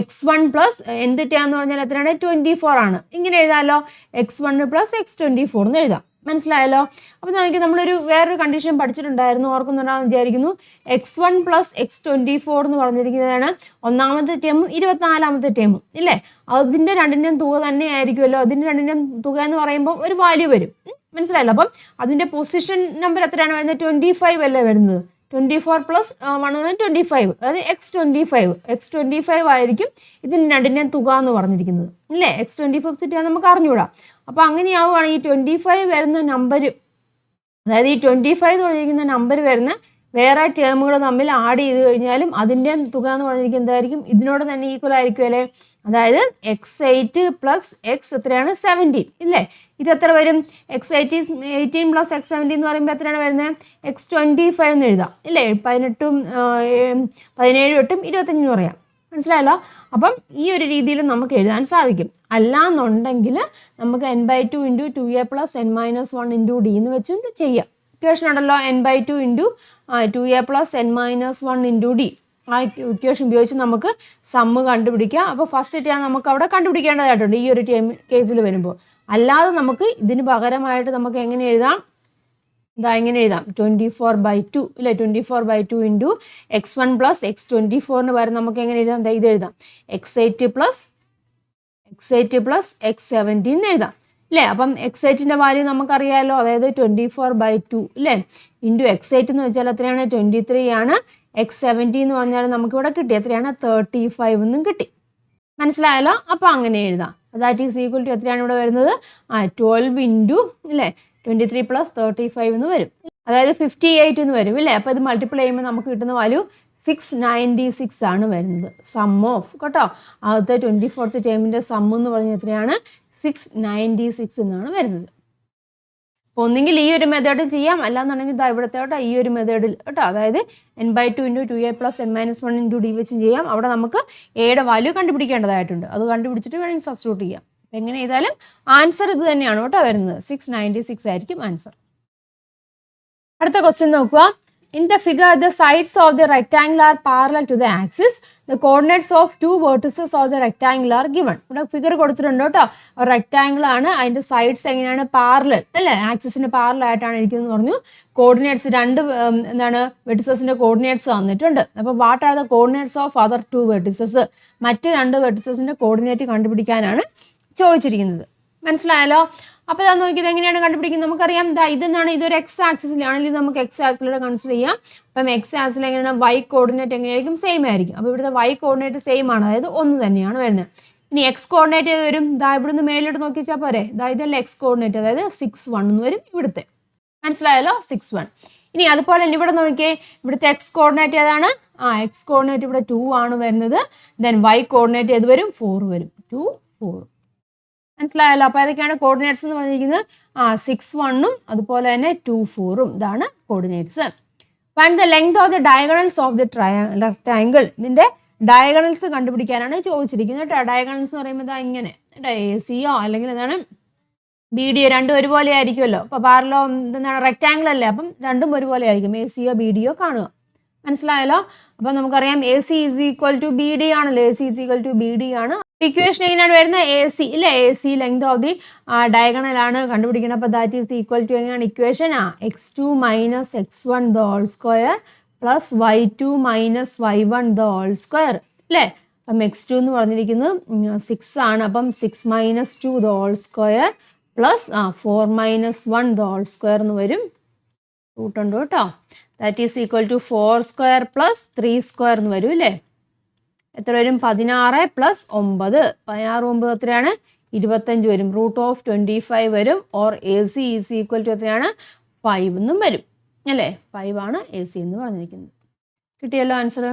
x1 പ്ലസ് എന്തിട്ടാന്ന് പറഞ്ഞാൽ എത്രയാണ്? 24 ആണ്. ഇങ്ങനെ എഴുതാമല്ലോ, x1 പ്ലസ് x24 എന്ന് എഴുതാം. മനസ്സിലായല്ലോ. അപ്പോൾ നമുക്ക് നമ്മളൊരു വേറൊരു കണ്ടീഷൻ പഠിച്ചിട്ടുണ്ടായിരുന്നു, ഓർക്കുന്നുണ്ടാകുന്ന വിചാരിക്കുന്നു. x1 പ്ലസ് x24 എന്ന് പറഞ്ഞിരിക്കുന്നതാണ് ഒന്നാമത്തെ ടേമും 24ാമത്തെ ടേമും ഇല്ലേ. അതിൻ്റെ രണ്ടിൻ്റെയും തുക തന്നെ ആയിരിക്കുമല്ലോ. അതിൻ്റെ രണ്ടിൻ്റെയും തുക എന്ന് പറയുമ്പോൾ ഒരു വാല്യൂ വരും. മനസ്സിലായല്ലോ. അപ്പം അതിൻ്റെ പൊസിഷൻ നമ്പർ എത്രയാണ് വരുന്നത്? 25 അല്ലേ വരുന്നത്. 24 പ്ലസ് 1 25, അതായത് x25 ആയിരിക്കും ഇതിന് രണ്ടിൻ്റെയും തുക എന്ന് പറഞ്ഞിരിക്കുന്നത് ഇല്ലേ. x25 നമുക്ക് അറിഞ്ഞുകൂടാ. അപ്പോൾ അങ്ങനെയാവുകയാണ് ഈ 25 വരുന്ന നമ്പർ, അതായത് ഈ 25 എന്ന് പറഞ്ഞിരിക്കുന്ന നമ്പർ വരുന്ന വേറെ ടേമുകൾ തമ്മിൽ ആഡ് ചെയ്ത് കഴിഞ്ഞാലും അതിൻ്റെ തുക എന്ന് പറഞ്ഞിരിക്കുന്നത് എന്തായിരിക്കും? ഇതിനോട് തന്നെ ഈക്വൽ ആയിരിക്കും അല്ലേ. അതായത് x8 പ്ലസ് x എത്രയാണ്? 17 ഇല്ലേ. ഇത് എത്ര വരും? x18 പ്ലസ് x17 എന്ന് പറയുമ്പോൾ എത്രയാണ് വരുന്നത്? x25 എന്ന് എഴുതാം ഇല്ലേ. 18 17 8 25 പറയാം. മനസ്സിലായല്ലോ. അപ്പം ഈ ഒരു രീതിയിൽ നമുക്ക് എഴുതാൻ സാധിക്കും. അല്ലാന്നുണ്ടെങ്കിൽ നമുക്ക് n/2 into 2a plus n minus 1 into D എന്ന് വെച്ചുകൊണ്ട് ചെയ്യാം. ഇക്വേഷൻ ഉണ്ടല്ലോ, n/2 into 2a plus n minus 1 into D. ആ ഇക്വേഷൻ ഉപയോഗിച്ച് നമുക്ക് സമ്മ് കണ്ടുപിടിക്കാം. അപ്പോൾ ഫസ്റ്റ് ടൈം നമുക്ക് അവിടെ കണ്ടുപിടിക്കേണ്ടതായിട്ടുണ്ട് ഈ ഒരു കേസിൽ വരുമ്പോൾ. അല്ലാതെ നമുക്ക് ഇതിന് പകരമായിട്ട് നമുക്ക് എങ്ങനെ എഴുതാം? ഇതാ ഇങ്ങനെ എഴുതാം, 24/2 ഇല്ലേ. 24/2 ഇൻറ്റു x1 പ്ലസ് x24 പകരം നമുക്ക് എങ്ങനെ എഴുതാം? ഇത് എഴുതാം, x8 പ്ലസ് x17 എന്ന് എഴുതാം ഇല്ലേ. അപ്പം x8ൻ്റെ വാല്യൂ നമുക്കറിയാമല്ലോ, അതായത് 24/2 ഇല്ലേ ഇൻറ്റു x8 എന്ന് വെച്ചാൽ എത്രയാണ്? 23 ആണ്. x17 എന്ന് പറഞ്ഞാൽ നമുക്കിവിടെ കിട്ടി എത്രയാണ്? 35 എന്നും കിട്ടി. മനസ്സിലായല്ലോ. അപ്പോൾ അങ്ങനെ എഴുതാം. ദാറ്റ് ഈസ് ഈക്വൽ ടു എത്രയാണ് ഇവിടെ വരുന്നത്? 12 ഇൻറ്റു ഇല്ലേ 23 പ്ലസ് 35 എന്ന് വരും, അതായത് 58 എന്ന് വരും ഇല്ലേ. അപ്പോൾ ഇത് മൾട്ടിപ്ലൈ ചെയ്യുമ്പോൾ നമുക്ക് കിട്ടുന്ന വാല്യൂ 696 ആണ് വരുന്നത്. സം ഓഫ് കേട്ടോ, ആദ്യത്തെ 24th ടേമിൻ്റെ സം എന്ന് പറഞ്ഞാൽ എത്രയാണ്? 696 എന്നാണ് വരുന്നത്. അപ്പോൾ ഒന്നെങ്കിൽ ഈ ഒരു മെത്തേഡിൽ ചെയ്യാം, അല്ലാന്നുണ്ടെങ്കിൽ ഇവിടുത്തെ കേട്ടോ ഈ ഒരു മെത്തേഡിൽ കേട്ടോ, അതായത് n/2 into 2a plus n minus 1 into D വെച്ചും ചെയ്യാം. അവിടെ നമുക്ക് എയുടെ വാല്യൂ കണ്ടുപിടിക്കേണ്ടതായിട്ടുണ്ട്. അത് കണ്ടുപിടിച്ചിട്ട് വേണമെങ്കിൽ സബ്സ്റ്റിറ്റ്യൂട്ട് ചെയ്യാം. എങ്ങനെ ചെയ്താലും ആൻസർ ഇത് തന്നെയാണ് കേട്ടോ വരുന്നത്. 696 ആയിരിക്കും ആൻസർ. അടുത്ത ക്വസ്റ്റ്യൻ നോക്കുക. In the figure, the sides of the rectangle are parallel to the axis. The coordinates of two vertices of the rectangle are given. ഇവിടെ ഫിഗർ കൊടുത്തിട്ടുണ്ട് കേട്ടോ. ഒരു റെക്ടാങ്കിൾ ആണ്, അതിൻ്റെ സൈഡ്സ് എങ്ങനെയാണ്? പാരലൽ അല്ലേ, ആക്സിസിന് പാരലൽ ആയിട്ടാണ് ഇരിക്കുന്നത് പറഞ്ഞു. കോർഡിനേറ്റ്സ് രണ്ട് എന്താണ് വെർട്ടിസസിൻ്റെ കോർഡിനേറ്റ്സ് തന്നിട്ടുണ്ട്. അപ്പോൾ what are the coordinates of other two vertices? മറ്റ് രണ്ട് വെർട്ടിസസിൻ്റെ കോർഡിനേറ്റ് കണ്ടുപിടിക്കാനാണ് ചോദിച്ചിരിക്കുന്നത്. മനസ്സിലായല്ലോ. അപ്പോൾ ഇതാ നോക്കിയത് എങ്ങനെയാണ് കണ്ടുപിടിക്കുന്നത്? നമുക്കറിയാം ഇതെന്നാണ്, ഇതൊരു എക്സ് ആക്സിസിലാണെങ്കിൽ നമുക്ക് എക്സ് ആക്സിലൂടെ കൺസിഡർ ചെയ്യാം. അപ്പം എക്സ് ആക്സിൽ എങ്ങനെയാണ്? വൈ കോർഡിനേറ്റ് എങ്ങനെയായിരിക്കും? സെയിം ആയിരിക്കും. അപ്പോൾ ഇവിടുത്തെ വൈ കോർഡിനേറ്റ് സെയിം ആണ്, അതായത് ഒന്ന് തന്നെയാണ് വരുന്നത്. ഇനി എക്സ് കോർഡിനേറ്റ് ഏത് വരും? ഇവിടുന്ന് മേലോട്ട് നോക്കി വെച്ചാൽ പോരെ. ഇതല്ല എക്സ് കോർഡിനേറ്റ്, അതായത് 6 1 എന്ന് വരും ഇവിടുത്തെ. മനസ്സിലായല്ലോ, 6 1. ഇനി അതുപോലെ തന്നെ ഇവിടെ നോക്കിയേ, ഇവിടുത്തെ എക്സ് കോർഡിനേറ്റ് ഏതാണ്? എക്സ് കോർഡിനേറ്റ് ഇവിടെ 2 ആണ് വരുന്നത്. ദെൻ വൈ കോർഡിനേറ്റ് ഏത് വരും? 4 വരും. 2 4. മനസ്സിലായല്ലോ. അപ്പോൾ ഏതൊക്കെയാണ് കോർഡിനേറ്റ്സ് എന്ന് പറഞ്ഞിരിക്കുന്നത്? 6 1ഉം അതുപോലെ തന്നെ 2 4ഉം ഇതാണ് coordinates. Find the length of the diagonals of the rectangle. ഇതിൻ്റെ ഡയഗണൽസ് കണ്ടുപിടിക്കാനാണ് ചോദിച്ചിരിക്കുന്നത് കേട്ടോ. ഡയഗണൽസ് എന്ന് പറയുമ്പോൾ ഇങ്ങനെ AC അല്ലെങ്കിൽ എന്താണ് BD രണ്ടും ഒരുപോലെ ആയിരിക്കുമല്ലോ. അപ്പോൾ പാരലോ എന്താണ് റെക്ടാങ്കിൾ അല്ലേ, അപ്പം രണ്ടും ഒരുപോലെ ആയിരിക്കും. AC BD കാണുക. മനസ്സിലായല്ലോ. അപ്പം നമുക്കറിയാം AC is equal to BD ആണല്ലോ. AC is equal to BD ആണ്. ഇക്വേഷൻ എങ്ങനെയാണ് വരുന്നത്? AC ഇല്ലേ, AC length of the diagonal ആണ് കണ്ടുപിടിക്കുന്നത്. അപ്പോൾ ദാറ്റ് ഈസ് ഈക്വൽ ടു എങ്ങനെയാണ് equation? x2 minus x1 the whole square plus y2 minus y1 the whole square അല്ലേ. അപ്പം x2 എന്ന് പറഞ്ഞിരിക്കുന്നത് 6 ആണ്. അപ്പം 6 minus 2 the whole square plus 4 minus 1 the whole square എന്ന് വരും. റൂട്ടുണ്ട് കേട്ടോ. That is equal to 4 square plus 3 square എന്ന് വരും അല്ലേ. എത്ര വരും? 16 പ്ലസ് 9. 16 9 എത്രയാണ്? 25 വരും. √25 വരും. Or AC is equal to എത്രയാണ്? 5 എന്നും വരും അല്ലേ? 5 ആണ് AC എന്ന് പറഞ്ഞിരിക്കുന്നത്. കിട്ടിയല്ലോ ആൻസർ.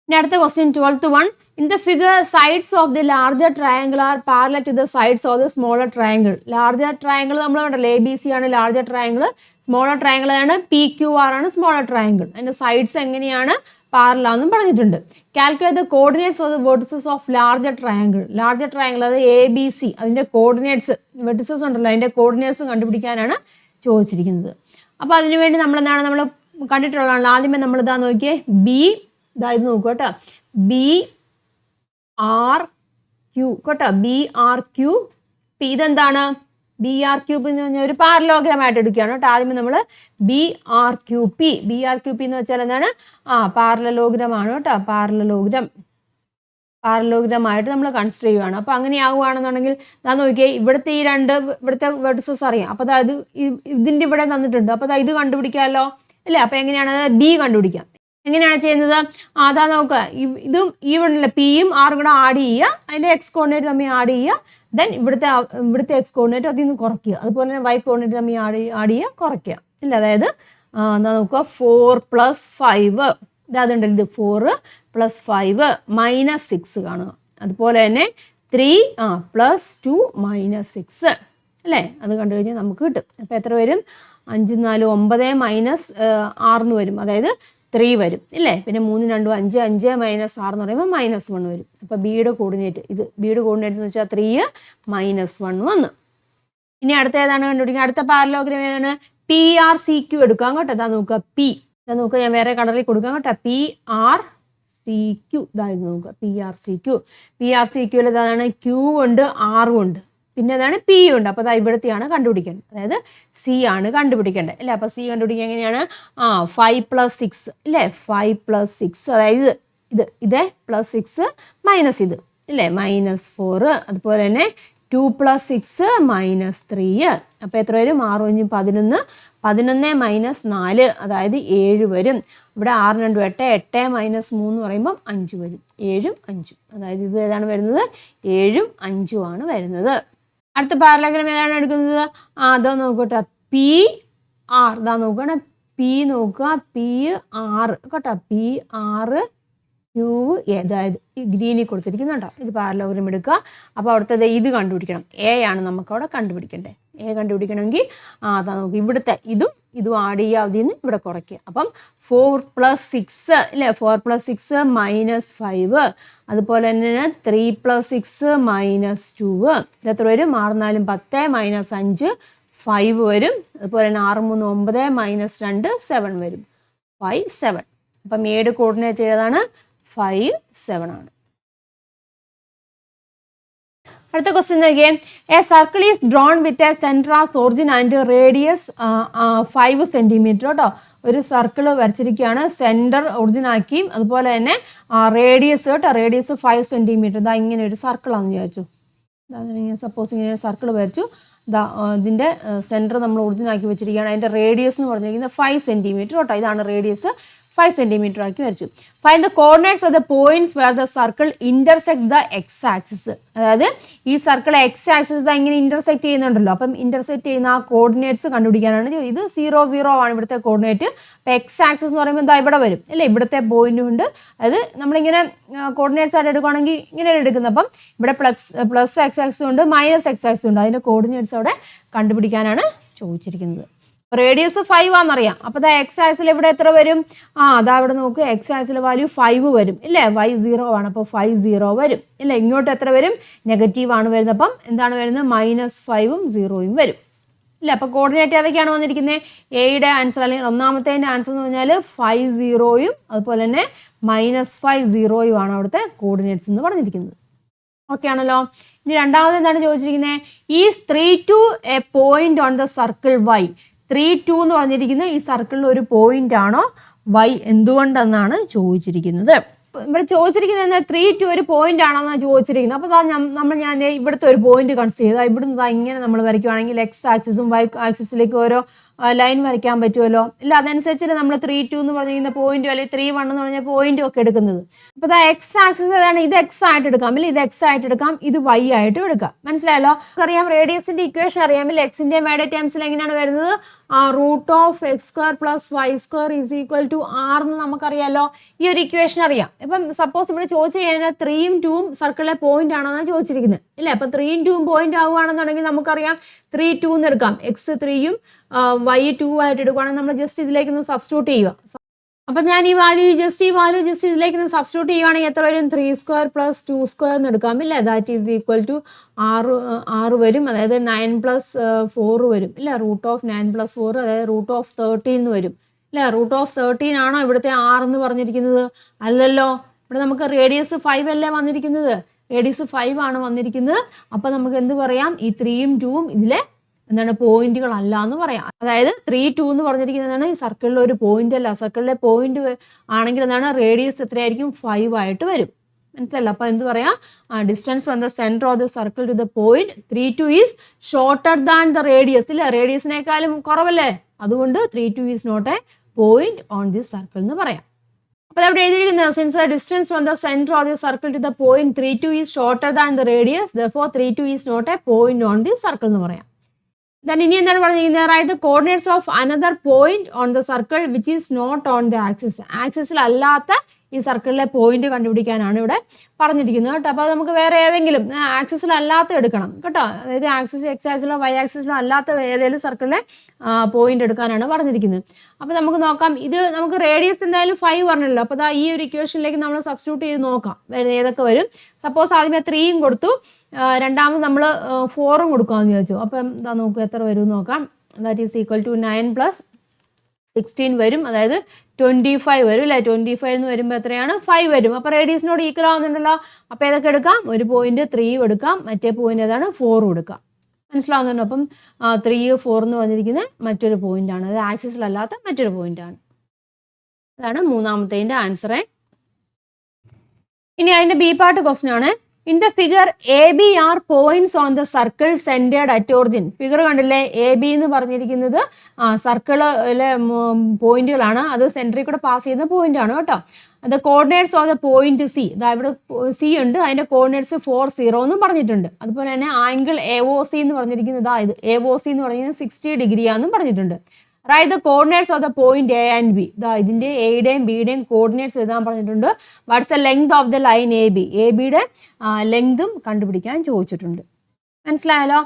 ഇനി അടുത്ത question 12th one. In the figure sides of the larger triangle are parallel to the sides of the smaller triangle. Larger triangle നമ്മൾ കണ്ടല്ലോ, ABC ആണ് ലാർജർ ട്രയാങ്കിൾ, സ്മോളർ ട്രയാങ്കിൾ ആണ് PQR ആണ് സ്മോളർ ട്രയാങ്കിൾ. അതിന്റെ sides എങ്ങനെയാണ്? പാരലാന്നും പറഞ്ഞിട്ടുണ്ട്. Calculate the coordinates of the vertices of larger triangle. Larger triangle അത് ABC, അതിന്റെ കോർഡിനേറ്റ്സ്, വെർട്ടിസസ് ഉണ്ടല്ലോ, അതിന്റെ കോർഡിനേറ്റ്സ് കണ്ടുപിടിക്കാനാണ് ചോദിച്ചിരിക്കുന്നത്. അപ്പോൾ അതിനുവേണ്ടി നമ്മൾ കണ്ടിട്ടുള്ളതാണ്. ആദ്യമേ നമ്മൾ ഇതാ നോക്കിയേ, ബി ഇതായത് നോക്കുക കേട്ടോ, BRQ കേട്ടോ, BRQ. ഇതെന്താണ്? BRQ എന്ന് പറഞ്ഞാൽ ഒരു പാരലോഗ്രാം ആയിട്ട് എടുക്കുകയാണ് കേട്ടോ. ആദ്യമേ നമ്മൾ BRQP എന്ന് വെച്ചാൽ എന്താണ്? പാരലോഗ്രാം ആണ് കേട്ടോ. പാരലോഗ്രാം ആയിട്ട് നമ്മൾ കൺസിഡർ ചെയ്യുകയാണ്. അപ്പോൾ അങ്ങനെ ആവുകയാണെന്നുണ്ടെങ്കിൽ ഞാൻ നോക്കിയേ, ഇവിടുത്തെ ഈ ഇവിടുത്തെ വെർട്ടിസസ് അറിയാം. അപ്പോൾ അതായത് ഇതിൻ്റെ ഇവിടെ തന്നിട്ടുണ്ട്. അപ്പോൾ ഇത് കണ്ടുപിടിക്കാമല്ലോ അല്ലേ? അപ്പോൾ എങ്ങനെയാണ് ബി കണ്ടുപിടിക്കാം? എങ്ങനെയാണ് ചെയ്യുന്നത്? അതാ നോക്കുക, ഇതും ഈവണില്ല, പിയും ആറും കൂടെ ആഡ് ചെയ്യുക, അതിൻ്റെ എക്സ് കോർഡിനേറ്റ് തമ്മിൽ ആഡ് ചെയ്യുക, ദെൻ ഇവിടുത്തെ എക്സ് കോർഡിനേറ്റ് അതിൽ നിന്ന് കുറയ്ക്കുക, അതുപോലെ തന്നെ വൈ കോർഡിനേറ്റ് തമ്മിൽ ആഡ് ചെയ്യുക, കുറയ്ക്കുക ഇല്ല. അതായത് എന്താ നോക്കുക, 4 + 5 ഇതാതുണ്ടല്ലോ, ഇത് 4 + 5 -6 കാണുക. അതുപോലെ തന്നെ 3 +2 -6 അല്ലേ? അത് കണ്ടു കഴിഞ്ഞാൽ നമുക്ക് കിട്ടും. അപ്പോൾ എത്ര വരും? 5 4 9 -6 വരും, അതായത് 3 വരും ഇല്ലേ? പിന്നെ 3 2 5 5 -6 എന്ന് പറയുമ്പോൾ -1 വരും. അപ്പോൾ ബിയുടെ കോർഡിനേറ്റ്, ഇത് ബിയുടെ കോർഡിനേറ്റ് എന്ന് വെച്ചാൽ 3 -1 വന്നു. ഇനി അടുത്ത ഏതാണ് കണ്ടുപിടിക്കുക? അടുത്ത പാരലോഗ്രാം ഏതാണ്? PRCQ എടുക്കാം കേട്ടോ. ഇതാ നോക്കുക, ഇതാ നോക്കുക, ഞാൻ വേറെ കളറിൽ കൊടുക്കാം കേട്ടോ. PRCQ ഇതായത് നോക്കുക, PRCQ ഇതാണ്, Q ഉണ്ട്, R ഉണ്ട്, പിന്നെ അതാണ് P ഉണ്ട്. അപ്പോൾ ഇവിടത്തെയാണ് കണ്ടുപിടിക്കേണ്ടത്, അതായത് C ആണ് കണ്ടുപിടിക്കേണ്ടത് അല്ലേ? അപ്പോൾ C കണ്ടുപിടിക്കുക എങ്ങനെയാണ്? 5 + 6 അല്ലേ? 5 + 6 അതായത് ഇത് +6 മൈനസ് ഇത് ഇല്ലേ? -4. അതുപോലെ തന്നെ 2 + 6 -3. അപ്പോൾ എത്ര വരും? 6 11 11 -4 അതായത് 7 വരും. ഇവിടെ 6 2 8 8 -3 എന്ന് പറയുമ്പം 5 വരും. 7 5, അതായത് ഇത് ഏതാണ് വരുന്നത്? 7 5 ആണ് വരുന്നത്. അടുത്ത പാരലോഗ്രാം ഏതാണ് എടുക്കുന്നത്? അതാ നോക്കട്ടെ, PR ഇതാ നോക്കുകയാണ്, P നോക്കുക, PR കേട്ടോ, PRQ അതായത് ഈ ഗ്രീനിൽ കൊടുത്തിരിക്കുന്നുണ്ടോ? ഇത് പാരലോഗ്രാം എടുക്കുക. അപ്പോൾ അവിടുത്തെ ഇത് കണ്ടുപിടിക്കണം, A ആണ് നമുക്ക് അവിടെ കണ്ടുപിടിക്കേണ്ടത്. A കണ്ടുപിടിക്കണമെങ്കിൽ അതാ നോക്കുക, ഇവിടുത്തെ ഇതും ആഡ് ചെയ്യുക, അതിൽ നിന്ന് ഇവിടെ കുറയ്ക്കുക. അപ്പം 4 + 6 അല്ലേ? 4 + 6 -5. അതുപോലെ തന്നെ 3 + 6 -2. ഇതെത്ര വരും? 6 4 10 -5 5 വരും. അതുപോലെ തന്നെ 6 3 9 -2 7 വരും. 5 7. അപ്പം എയുടെ കോർഡിനേറ്റ് ഏതാണ്? 5 7 ആണ്. അടുത്ത ക്വസ്റ്റ്യൻ നോക്കിയേ, A circle is drawn with a centre as origin and radius 5 centimetre കേട്ടോ. ഒരു സർക്കിൾ വരച്ചിരിക്കുകയാണ്, സെൻറ്റർ ഒറിജിൻ ആക്കി, അതുപോലെ തന്നെ റേഡിയസ് കേട്ടോ, റേഡിയസ് 5 സെൻറ്റിമീറ്റർ. ഇതാ ഇങ്ങനെ ഒരു സർക്കിളാണെന്ന് വിചാരിച്ചു. സപ്പോസ് ഇങ്ങനെ ഒരു സർക്കിൾ വരച്ചു, ഇതിൻ്റെ സെൻറ്റർ നമ്മൾ ഒറിജിൻ ആക്കി വെച്ചിരിക്കുകയാണ്. അതിൻ്റെ റേഡിയസ് എന്ന് പറഞ്ഞിരിക്കുന്നത് 5 സെൻറ്റിമീറ്റർ കേട്ടോ. ഇതാണ് റേഡിയസ്, 5 സെൻറ്റിമീറ്റർ ആക്കി വരച്ചു. Find the coordinates of the points where the circle intersect the X axis. അതായത് ഈ സർക്കിൾ എക്സ് ആക്സിസ് ഇങ്ങനെ ഇന്റർസെക്ട് ചെയ്യുന്നുണ്ടല്ലോ, അപ്പം ഇന്റർസെക്ട് ചെയ്യുന്ന ആ കോർഡിനേറ്റ്സ് കണ്ടുപിടിക്കാനാണ്. ഇത് 0 0 ആണ് ഇവിടുത്തെ കോർഡിനേറ്റ്. അപ്പോൾ എക്സ് ആക്സിസ് എന്ന് പറയുമ്പോൾ എന്താ ഇവിടെ വരും അല്ലേ? ഇവിടുത്തെ പോയിന്റും ഉണ്ട്. അതായത് നമ്മളിങ്ങനെ കോർഡിനേറ്റ്സ് ആയിട്ട് എടുക്കുകയാണെങ്കിൽ ഇങ്ങനെയാണ് എടുക്കുന്നത്. അപ്പം ഇവിടെ പ്ലസ് എക്സ് ആക്സിസ് ഉണ്ട്, മൈനസ് എക്സ് ആക്സിസ് ഉണ്ട്. അതിൻ്റെ കോർഡിനേറ്റ്സ് അവിടെ കണ്ടുപിടിക്കാനാണ് ചോദിച്ചിരിക്കുന്നത്. റേഡിയസ് 5 ആണെന്നറിയാം. അപ്പോൾ എക്സ് ആക്സിൽ ഇവിടെ എത്ര വരും? അതാ ഇവിടെ നോക്കുക, എക്സ് ആക്സിൽ വാല്യൂ 5 വരും ഇല്ലേ? y 0 ആണ്, അപ്പോൾ 5 0 വരും ഇല്ലേ? ഇങ്ങോട്ട് എത്ര വരും? നെഗറ്റീവ് ആണ് വരുന്നത്. അപ്പം എന്താണ് വരുന്നത്? -5ഉം 0ഉം വരും ഇല്ല? അപ്പോൾ കോർഡിനേറ്റ് ഏതൊക്കെയാണ് വന്നിരിക്കുന്നത്? എയുടെ ആൻസർ അല്ലെങ്കിൽ ഒന്നാമത്തേൻ്റെ ആൻസർ എന്ന് പറഞ്ഞാൽ 5 0ഉം അതുപോലെ തന്നെ -5 0ഉം ആണ് അവിടുത്തെ കോർഡിനേറ്റ്സ് എന്ന് പറഞ്ഞിരിക്കുന്നത്. ഓക്കെ ആണല്ലോ. ഇനി രണ്ടാമത് എന്താണ് ചോദിച്ചിരിക്കുന്നത്? Is 3 to A point on the circle y. 3 2 എന്ന് പറഞ്ഞിരിക്കുന്നത് ഈ സർക്കിളിൽ ഒരു പോയിന്റ് ആണോ? y എന്തുകൊണ്ടെന്നാണ് ചോദിച്ചിരിക്കുന്നത്. ഇവിടെ ചോദിച്ചിരിക്കുന്നത് 3 to ഒരു പോയിന്റ് ആണെന്നാണ് ചോദിച്ചിരിക്കുന്നത്. അപ്പോൾ ഞാൻ ഇവിടുത്തെ ഒരു പോയിന്റ് കൺസിഡർ ചെയ്താൽ ഇവിടുന്ന് ഇങ്ങനെ നമ്മൾ വരയ്ക്കുകയാണെങ്കിൽ എക്സ് ആക്സിസും വൈ ആക്സിസിലേക്ക് ഓരോ ലൈൻ വരയ്ക്കാൻ പറ്റുമല്ലോ. ഇല്ല, അതനുസരിച്ചിട്ട് നമ്മൾ 3-2 എന്ന് പറഞ്ഞിരിക്കുന്ന പോയിന്റും അല്ലെങ്കിൽ 3-1 എന്ന് പറഞ്ഞ പോയിന്റും ഒക്കെ എടുക്കുന്നത്. അപ്പോൾ എക്സ് ആക്സിസ് ഏതാണ്? ഇത് എക്സ് ആയിട്ട് എടുക്കാം, ഇല്ല ഇത് എക്സ് ആയിട്ട് എടുക്കാം, ഇത് വൈ ആയിട്ടും എടുക്കാം. മനസ്സിലായല്ലോ? അറിയാം റേഡിയസിന്റെ ഇക്വേഷൻ അറിയാമെങ്കിൽ എക്സിന്റെ വൈയുടെ ടേംസിൽ എങ്ങനെയാണ് വരുന്നത്? √(x²+y² = r എന്ന് നമുക്കറിയാലോ. ഈ ഒരു ഇക്വേഷൻ അറിയാം. ഇപ്പം സപ്പോസ് ഇവിടെ ചോദിച്ചു കഴിഞ്ഞാൽ 3ഉം 2ഉം സർക്കിളിലെ പോയിന്റ് ആണെന്നാണ് ചോദിച്ചിരിക്കുന്നത്, ഇല്ലേ? അപ്പം 3ഉം 2ഉം പോയിന്റ് ആവുകയാണെന്നുണ്ടെങ്കിൽ നമുക്കറിയാം 3-2 എന്ന് എടുക്കാം. എക്സ് 3ഉം y 2 ആയിട്ട് എടുക്കുകയാണെങ്കിൽ നമ്മൾ ജസ്റ്റ് ഇതിലേക്ക് ഒന്ന് സബ്സ്റ്റിറ്റ്യൂട്ട് ചെയ്യുക. അപ്പം ഞാൻ ഈ വാല്യൂ ജസ്റ്റ് ഇതിലേക്ക് ഒന്ന് സബ്സ്റ്റിറ്റ്യൂട്ട് ചെയ്യുകയാണെങ്കിൽ എത്ര വരും? 3² + 2² എന്ന് എടുക്കാം, ഇല്ലേ? ദാറ്റ് ഈസ് ഈക്വൽ ടു 6 വരും, അതായത് 9 + 4 വരും, ഇല്ല? √9 + 4 അതായത് √13 എന്ന് വരും, ഇല്ല? √13 ആണോ ഇവിടുത്തെ 6 എന്ന് പറഞ്ഞിരിക്കുന്നത്? അല്ലല്ലോ. ഇവിടെ നമുക്ക് റേഡിയസ് 5 അല്ലേ വന്നിരിക്കുന്നത്? റേഡിയസ് 5 ആണ് വന്നിരിക്കുന്നത്. അപ്പം നമുക്ക് എന്ത് പറയാം? ഈ 3ഉം 2ഉം ഇതിലെ എന്താണ് പോയിന്റുകൾ അല്ല എന്ന് പറയാം. അതായത് 3-2 എന്ന് പറഞ്ഞിരിക്കുന്നതാണ് ഈ സർക്കിളിലെ ഒരു പോയിന്റ് അല്ല. സർക്കിളിലെ പോയിന്റ് ആണെങ്കിൽ എന്താണ് റേഡിയസ് എത്രയായിരിക്കും? 5 ആയിട്ട് വരും. മനസ്സിലല്ലോ? അപ്പോൾ എന്ത് പറയാം? Distance from the centre of the circle to the point 3-2 is shorter than the radius, ഇല്ല? റേഡിയസിനേക്കാളും കുറവല്ലേ? അതുകൊണ്ട് 3-2 is not a point on this circle എന്ന് പറയാം. അപ്പോൾ അവിടെ എഴുതിയിരിക്കുന്നത് since the distance from the centre of the circle to the point 3-2 is shorter than the radius, therefore 3-2 is not a point on this circle എന്ന് പറയാം. Then ഇനി എന്താണ് പറഞ്ഞിരിക്കുന്നത്? Right the coordinates of another point on the circle which is not on the axis. ആക്സിസിൽ അല്ലാത്ത ഈ സർക്കിളിലെ point കണ്ടുപിടിക്കാനാണ് ഇവിടെ പറഞ്ഞിരിക്കുന്നത് കേട്ടോ. അപ്പോൾ നമുക്ക് വേറെ ഏതെങ്കിലും ആക്സിസിൽ അല്ലാത്ത എടുക്കണം കേട്ടോ. അതായത് ആക്സിസ് എക്സ് ആക്സിലോ വൈ ആക്സിസിലോ അല്ലാത്ത ഏതെങ്കിലും സർക്കിളിലെ പോയിന്റ് എടുക്കാനാണ് പറഞ്ഞിരിക്കുന്നത്. അപ്പോൾ നമുക്ക് നോക്കാം. ഇത് നമുക്ക് റേഡിയസ് എന്തായാലും 5 പറഞ്ഞല്ലോ. അപ്പോൾ ഈ ഒരു ഇക്വേഷനിലേക്ക് നമ്മൾ സബ്സ്റ്റിറ്റ്യൂട്ട് ചെയ്ത് നോക്കാം ഏതൊക്കെ വരും. സപ്പോസ് ആദ്യമേ 3ഉം കൊടുത്തു, രണ്ടാമത് നമ്മൾ 4ഉം കൊടുക്കാമെന്ന് ചോദിച്ചു. അപ്പം എന്താ നോക്കുക എത്ര വരും നോക്കാം. ദാറ്റ് ഈസ് ഈക്വൽ ടു 9 + 16 വരും, അതായത് 25 വരും, അല്ലേ? 25 എന്ന് വരുമ്പോൾ എത്രയാണ്? 5 വരും. അപ്പോൾ റേഡിയസിനോട് ഈക്വൽ ആവുന്നുണ്ടല്ലോ. അപ്പോൾ ഏതൊക്കെ എടുക്കാം? ഒരു പോയിന്റ് 3 എടുക്കാം, മറ്റേ പോയിന്റ് ഏതാണ്? 4 എടുക്കാം. മനസ്സിലാവുന്നുണ്ടോ? അപ്പം 3, 4 എന്ന് വന്നിരിക്കുന്നത് മറ്റൊരു പോയിന്റ് ആണ്, അത് ആക്സിസിലല്ലാത്ത മറ്റൊരു പോയിന്റ് ആണ്. അതാണ് മൂന്നാമത്തേതിൻ്റെ ആൻസർ. ഇനി അതിൻ്റെ ബി പാർട്ട് ക്വസ്റ്റ്യൻ ആണ്. In the figure AB are points on the circle centered at origin. Figure കണ്ടില്ലേ? AB എന്ന് പറഞ്ഞിരിക്കുന്നത് സർക്കിളിലെ പോയിന്റുകളാണ്, അത് സെൻറ്ററിൽ കൂടെ പാസ് ചെയ്യുന്ന പോയിന്റ് ആണ് കേട്ടോ. അത് coordinates of the point C, ഇവിടെ C ഉണ്ട്, അതിൻ്റെ കോർഡിനേറ്റ്സ് 4, 0 എന്നും പറഞ്ഞിട്ടുണ്ട്. അതുപോലെ തന്നെ ആംഗിൾ AOC എന്ന് പറഞ്ഞിരിക്കുന്നത് ഇത് AOC എന്ന് പറഞ്ഞിരിക്കുന്നത് 60 ഡിഗ്രിയാണെന്നും പറഞ്ഞിട്ടുണ്ട്. Right the coordinates of the point A and B. ഇതിൻ്റെ എയുടെയും ബിയുടെയും കോർഡിനേറ്റ്സ് എഴുതാൻ പറഞ്ഞിട്ടുണ്ട്. What's the length of the line AB? ABയുടെ ലെങ്തും കണ്ടുപിടിക്കാൻ ചോദിച്ചിട്ടുണ്ട്. മനസ്സിലായല്ലോ?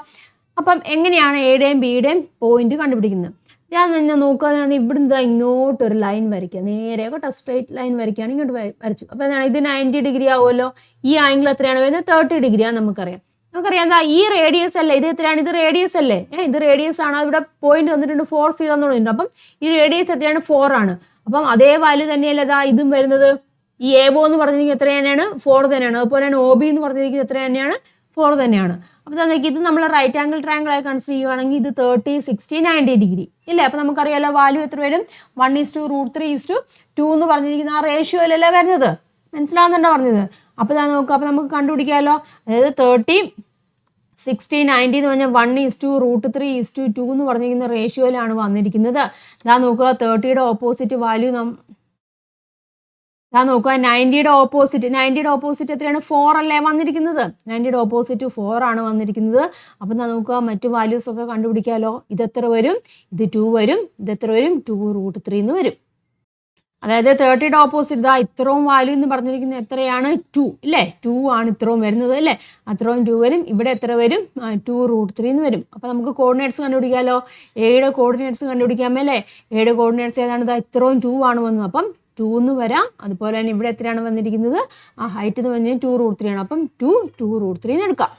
അപ്പം എങ്ങനെയാണ് എയുടെയും ബിയുടെയും പോയിന്റ് കണ്ടുപിടിക്കുന്നത്? ഞാൻ നോക്കുക, ഇവിടുന്ന് ഇങ്ങോട്ടൊരു ലൈൻ വരയ്ക്കുക, നേരെ കേട്ടോ, സ്ട്രെയിറ്റ് ലൈൻ വരയ്ക്കുകയാണ്. ഇങ്ങോട്ട് വരച്ചു. അപ്പോൾ എന്താണ്? ഇത് 90 ഡിഗ്രി ആവുമല്ലോ. ഈ ആംഗിൾ എത്രയാണ് വരുന്നത്? 30 ഡിഗ്രിയാണ് നമുക്കറിയാം. എന്താ ഈ റേഡിയസ് അല്ലേ? ഇത് എത്രയാണ്? ഇത് റേഡിയസ് അല്ലേ? ഇത് റേഡിയസ് ആണ്. ഇവിടെ പോയിന്റ് വന്നിട്ടുണ്ട് 4, 0 എന്ന് പറഞ്ഞിട്ടുണ്ട്. അപ്പം ഈ റേഡിയസ് എത്രയാണ്? 4 ആണ്. അപ്പം അതേ വാല്യൂ തന്നെയല്ലേ ഇതും വരുന്നത്. ഈ AO എന്ന് പറഞ്ഞിരിക്കുന്നത് എത്ര തന്നെയാണ്? 4 തന്നെയാണ്. അതുപോലെ തന്നെ OB എന്ന് പറഞ്ഞിരിക്കുന്നത് എത്ര തന്നെയാണ്? 4 തന്നെയാണ്. അപ്പോൾ ഇത് നമ്മൾ റൈറ്റ് ആംഗിൾ ട്രയാംഗിൾ ആയി കൺസിഡർ ചെയ്യുവാണെങ്കിൽ ഇത് 30, 60, 90 ഡിഗ്രി ഇല്ലേ? അപ്പോൾ നമുക്കറിയാലോ വാല്യൂ എത്ര വരും? 1:√3:2 എന്ന് പറഞ്ഞിരിക്കുന്ന ആ റേഷ്യോയിലല്ലേ വരുന്നത്. മനസ്സിലാവുന്നുണ്ടോ പറഞ്ഞത്? അപ്പോൾ നോക്കുക, അപ്പോൾ നമുക്ക് കണ്ടുപിടിക്കാമല്ലോ. അതായത് 30, 60, 90 എന്ന് പറഞ്ഞാൽ 1:√3:2 എന്ന് പറഞ്ഞിരിക്കുന്ന റേഷ്യോയിലാണ് വന്നിരിക്കുന്നത്. നോക്കുക, 30യുടെ ഓപ്പോസിറ്റ് വാല്യൂ നോക്കുക, 90യുടെ ഓപ്പോസിറ്റ് എത്രയാണ്? 4 അല്ലേ വന്നിരിക്കുന്നത്? 90യുടെ ഓപ്പോസിറ്റ് 4 ആണ് വന്നിരിക്കുന്നത്. അപ്പം നോക്കുക, മറ്റു വാല്യൂസ് ഒക്കെ കണ്ടുപിടിക്കാമല്ലോ. ഇതെത്ര വരും? ഇത് 2 വരും. ഇതെത്ര വരും? 2√3 എന്ന് വരും. അതായത് 30യുടെ ഓപ്പോസിറ്റ് ഇത്രയും വാല്യൂ എന്ന് പറഞ്ഞിരിക്കുന്നത് എത്രയാണ്? 2 ഇല്ലേ? 2 ആണ് ഇത്രയും വരുന്നത് അല്ലേ? അത്രയും 2 വരും. ഇവിടെ എത്ര വരും? 2√3 എന്ന് വരും. അപ്പോൾ നമുക്ക് കോർഡിനേറ്റ്സ് കണ്ടുപിടിക്കാമല്ലോ. എയുടെ കോർഡിനേറ്റ്സ് കണ്ടുപിടിക്കാമല്ലേ? എയുടെ കോർഡിനേറ്റ്സ് ഏതാണ്? ഇത്രയും 2 ആണ് വന്നത്. അപ്പം 2 എന്ന് വരാം. അതുപോലെ തന്നെ ഇവിടെ എത്രയാണ് വന്നിരിക്കുന്നത്? ഹൈറ്റ് എന്ന് പറഞ്ഞാൽ 2√3 ആണ്. അപ്പം 2√3 എന്ന് എടുക്കാം.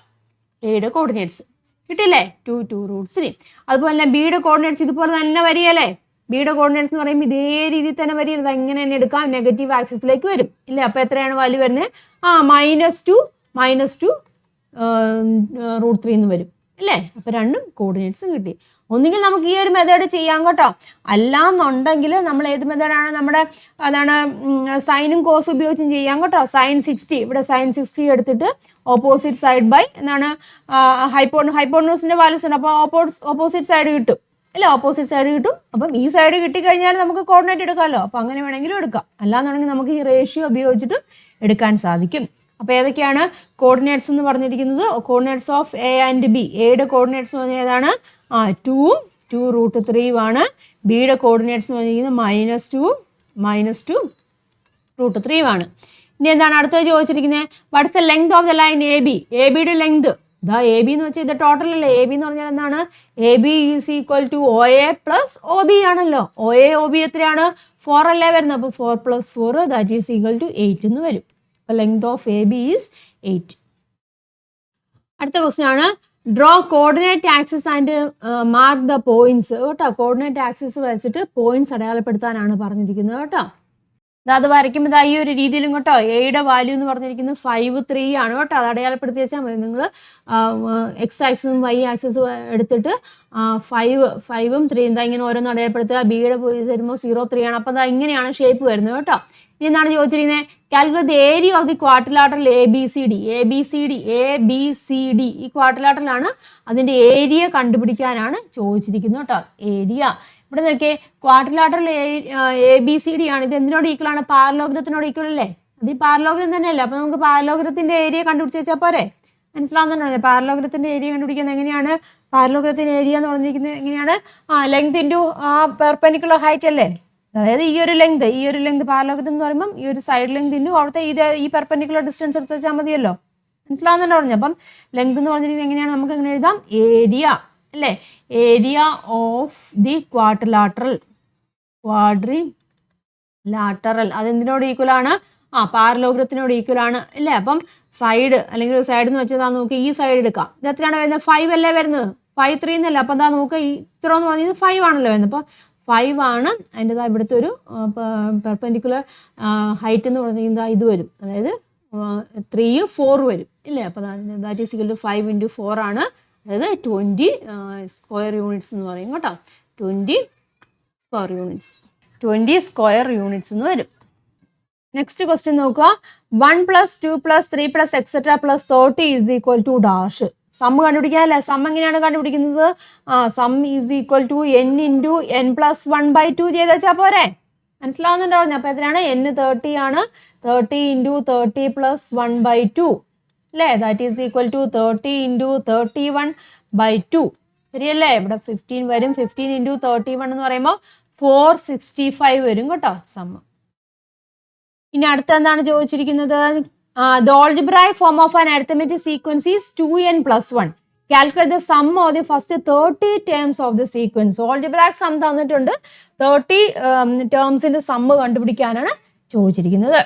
എയുടെ കോർഡിനേറ്റ്സ് കിട്ടില്ലേ? 2√3. അതുപോലെ തന്നെ ബിയുടെ കോർഡിനേറ്റ്സ് ഇതുപോലെ തന്നെ വരികയല്ലേ? ബിയുടെ കോർഡിനേറ്റ്സ് എന്ന് പറയുമ്പോൾ ഇതേ രീതിയിൽ തന്നെ വരികയത്. ഇങ്ങനെ തന്നെ എടുക്കാം, നെഗറ്റീവ് ആക്സിസിലേക്ക് വരും ഇല്ലേ? അപ്പോൾ എത്രയാണ് വാല്യൂ വരുന്നത്? -2 √3 എന്ന് വരും അല്ലേ? അപ്പോൾ രണ്ടും കോർഡിനേറ്റ്സും കിട്ടി. ഒന്നുകിൽ നമുക്ക് ഈ ഒരു മെത്തേഡ് ചെയ്യാം കേട്ടോ, അല്ലാന്നുണ്ടെങ്കിൽ നമ്മൾ ഏത് മെത്തേഡാണ് നമ്മുടെ അതാണ് സൈനും കോസ് ഉപയോഗിച്ചും ചെയ്യാം കേട്ടോ. sin 60 ഇവിടെ sin 60 എടുത്തിട്ട് ഓപ്പോസിറ്റ് സൈഡ് ബൈ എന്താണ് ഹൈപ്പോട്ടന്യൂസിന്റെ വാല്യൂസ് ഉണ്ട്, അപ്പോൾ ഓപ്പോസിറ്റ് സൈഡ് കിട്ടും അല്ലേ, ഓപ്പോസിറ്റ് സൈഡ് കിട്ടും. അപ്പം ഈ സൈഡ് കിട്ടിക്കഴിഞ്ഞാൽ നമുക്ക് കോർഡിനേറ്റ് എടുക്കാമല്ലോ, അപ്പോൾ അങ്ങനെ വേണമെങ്കിലും എടുക്കാം. അല്ലാന്നുണ്ടെങ്കിൽ നമുക്ക് ഈ റേഷ്യോ ഉപയോഗിച്ചിട്ട് എടുക്കാൻ സാധിക്കും. അപ്പോൾ ഏതൊക്കെയാണ് കോർഡിനേറ്റ്സ് എന്ന് പറഞ്ഞിരിക്കുന്നത്? Coordinates of A and B. എയുടെ കോർഡിനേറ്റ്സ് എന്ന് പറഞ്ഞാൽ ഏതാണ്? 2√3 ആണ്. ബിയുടെ കോർഡിനേറ്റ്സ് എന്ന് പറഞ്ഞിരിക്കുന്നത് -2 ആണ്. ഇനി എന്താണ് അടുത്തത് ചോദിച്ചിരിക്കുന്നത്? What's the length of the line A B. A ബിയുടെ ലെങ്ത് ഇതാ, എ ബി എന്ന് വെച്ചാൽ ഇത് ടോട്ടൽ അല്ലേ. എ ബി എന്ന് പറഞ്ഞാൽ എന്താണ്? A B is equal to OA plus OB ആണല്ലോ. OA OB എത്രയാണ്? 4 അല്ലേ വരുന്നത്, അപ്പോൾ 4 + 4 ദാറ്റ് ഈസ് ഈക്വൽ ടു 8 എന്ന് വരും. അപ്പോൾ length of A B is 8. അടുത്ത ക്വസ്റ്റ്യൻ ആണ് draw coordinate axis and mark the points കേട്ടോ. കോർഡിനേറ്റ് ആക്സിസ് വരച്ചിട്ട് പോയിന്റ്സ് അടയാളപ്പെടുത്താനാണ് പറഞ്ഞിരിക്കുന്നത് കേട്ടോ. അത് വരയ്ക്കുമ്പോൾ ഈ ഒരു രീതിയിലും കേട്ടോ. എയുടെ വാല്യൂ എന്ന് പറഞ്ഞിരിക്കുന്നത് 5, 3 ആണ് കേട്ടോ. അത് അടയാളപ്പെടുത്തി വെച്ചാൽ മതി. നിങ്ങൾ എക്സ് ആക്സിസും വൈ ആക്സിസും എടുത്തിട്ട് 5ഉം 3 എന്താ ഇങ്ങനെ ഓരോന്ന് അടയാളപ്പെടുത്തുക. ബിയുടെ വരുമ്പോൾ 0, 3 ആണ്. അപ്പോൾ ഇങ്ങനെയാണ് ഷേപ്പ് വരുന്നത് കേട്ടോ. ഇനി എന്താണ് ചോദിച്ചിരിക്കുന്നത്? Calculate the area of the quadrilateral ABCD. ഈ ക്വാഡ്രിലാറ്ററലാണ്, അതിൻ്റെ ഏരിയ കണ്ടുപിടിക്കാനാണ് ചോദിച്ചിരിക്കുന്നത് കേട്ടോ. ഏരിയ ഇവിടെ നോക്കിയേ, ക്വാഡ്രിലാറ്ററൽ ABCD ആണ്. ഇത് എന്തിനോട് ഈക്വൽ ആണ്? പാരലോഗ്രത്തിനോട് ഈക്വൽ അല്ലേ. അത് ഈ പാരലോഗ്രം തന്നെയല്ലേ. അപ്പോൾ നമുക്ക് പാരലോഗ്രത്തിന്റെ ഏരിയ കണ്ടുപിടിച്ച് വെച്ചാൽ പോരെ? മനസ്സിലാവുന്നുണ്ടോ? പാരലോഗ്രത്തിന്റെ ഏരിയ കണ്ടുപിടിക്കുന്നത് എങ്ങനെയാണ്? പാരലോഗ്രത്തിന്റെ ഏരിയ എന്ന് പറഞ്ഞിരിക്കുന്നത് എങ്ങനെയാണ്? ലെങ്ത് ഇൻറ്റു പെർപെൻഡിക്കുലർ ഹൈറ്റ് അല്ലേ. അതായത് ഈ ഒരു ലെങ്ത് പാരലോഗ്രം എന്ന് പറയുമ്പോൾ ഈ ഒരു സൈഡ് ലെങ്ത് ഇൻറ്റു അവിടുത്തെ ഈ പെർപെൻഡിക്കുലർ ഡിസ്റ്റൻസ് എടുത്ത് വെച്ചാൽ മതിയല്ലോ. മനസ്സിലാവുന്നുണ്ടോ പറഞ്ഞു? അപ്പം ലെങ്ത് എന്ന് പറഞ്ഞിരിക്കുന്നത് എങ്ങനെയാണ്? നമുക്ക് എങ്ങനെ എഴുതാം? ഏരിയ അല്ലേ. ഏരിയ ഓഫ് ദി ക്വാഡ്രിലാറ്ററൽ അതെന്തിനോട് ഈക്വൽ ആണ്? പാരലോഗ്രത്തിനോട് ഈക്വൽ ആണ് അല്ലേ. അപ്പം സൈഡ് അല്ലെങ്കിൽ ഒരു സൈഡ് എന്ന് വെച്ചാൽ നോക്കുക, ഈ സൈഡ് എടുക്കാം. ഇത് എത്രയാണ് വരുന്നത്? 5 അല്ലേ വരുന്നത്. 5, 3 എന്നല്ല. അപ്പം എന്താ നോക്കുക, ഇത്ര എന്ന് പറഞ്ഞത് 5 ആണല്ലോ വരുന്നത്. അപ്പോൾ 5 ആണ് അതിൻ്റെതാ ഇവിടുത്തെ ഒരു പെർപെൻഡിക്കുലർ ഹൈറ്റ് എന്ന് പറഞ്ഞാൽ ഇത് വരും. അതായത് 3, 4 വരും ഇല്ലേ. അപ്പോൾ ദാറ്റ് ഈസ് ഈക്വൽ ടു 5 × 4 ആണ്. അതായത് 20 സ്ക്വയർ യൂണിറ്റ്സ് എന്ന് പറയും കേട്ടോ. 20 സ്ക്വയർ യൂണിറ്റ്സ് എന്ന് വരും. നെക്സ്റ്റ് ക്വസ്റ്റ്യൻ നോക്കുക. 1 + 2 + 3 + etc. + 30 is equal to dash. Sum കണ്ടുപിടിക്കുക അല്ലേ. സം എങ്ങനെയാണ് കണ്ടുപിടിക്കുന്നത്? Sum is equal to n × n + 1/2 ചെയ്ത് വെച്ചാൽ പോരെ? മനസ്സിലാവുന്നുണ്ടോ? അപ്പോൾ എത്രയാണ്? n 30 ആണ്. 30 × 30 + 1/2 അല്ലേ. ദാറ്റ് ഈസ് ഈക്വൽ ടു 30 × 31/2 ശരിയല്ലേ. ഇവിടെ 15 വരും. 15 × 31 എന്ന് പറയുമ്പോൾ 465 വരും കേട്ടോ സം. ഇനി അടുത്ത എന്താണ് ചോദിച്ചിരിക്കുന്നത്? The algebraic form of an arithmetic sequence is 2n + 1. Calculate the sum of the first 30 terms of the sequence. Algebraic sum തന്നിട്ടുണ്ട്. 30 ടേംസിന്റെ സം കണ്ടുപിടിക്കാനാണ് ചോദിച്ചിരിക്കുന്നത്.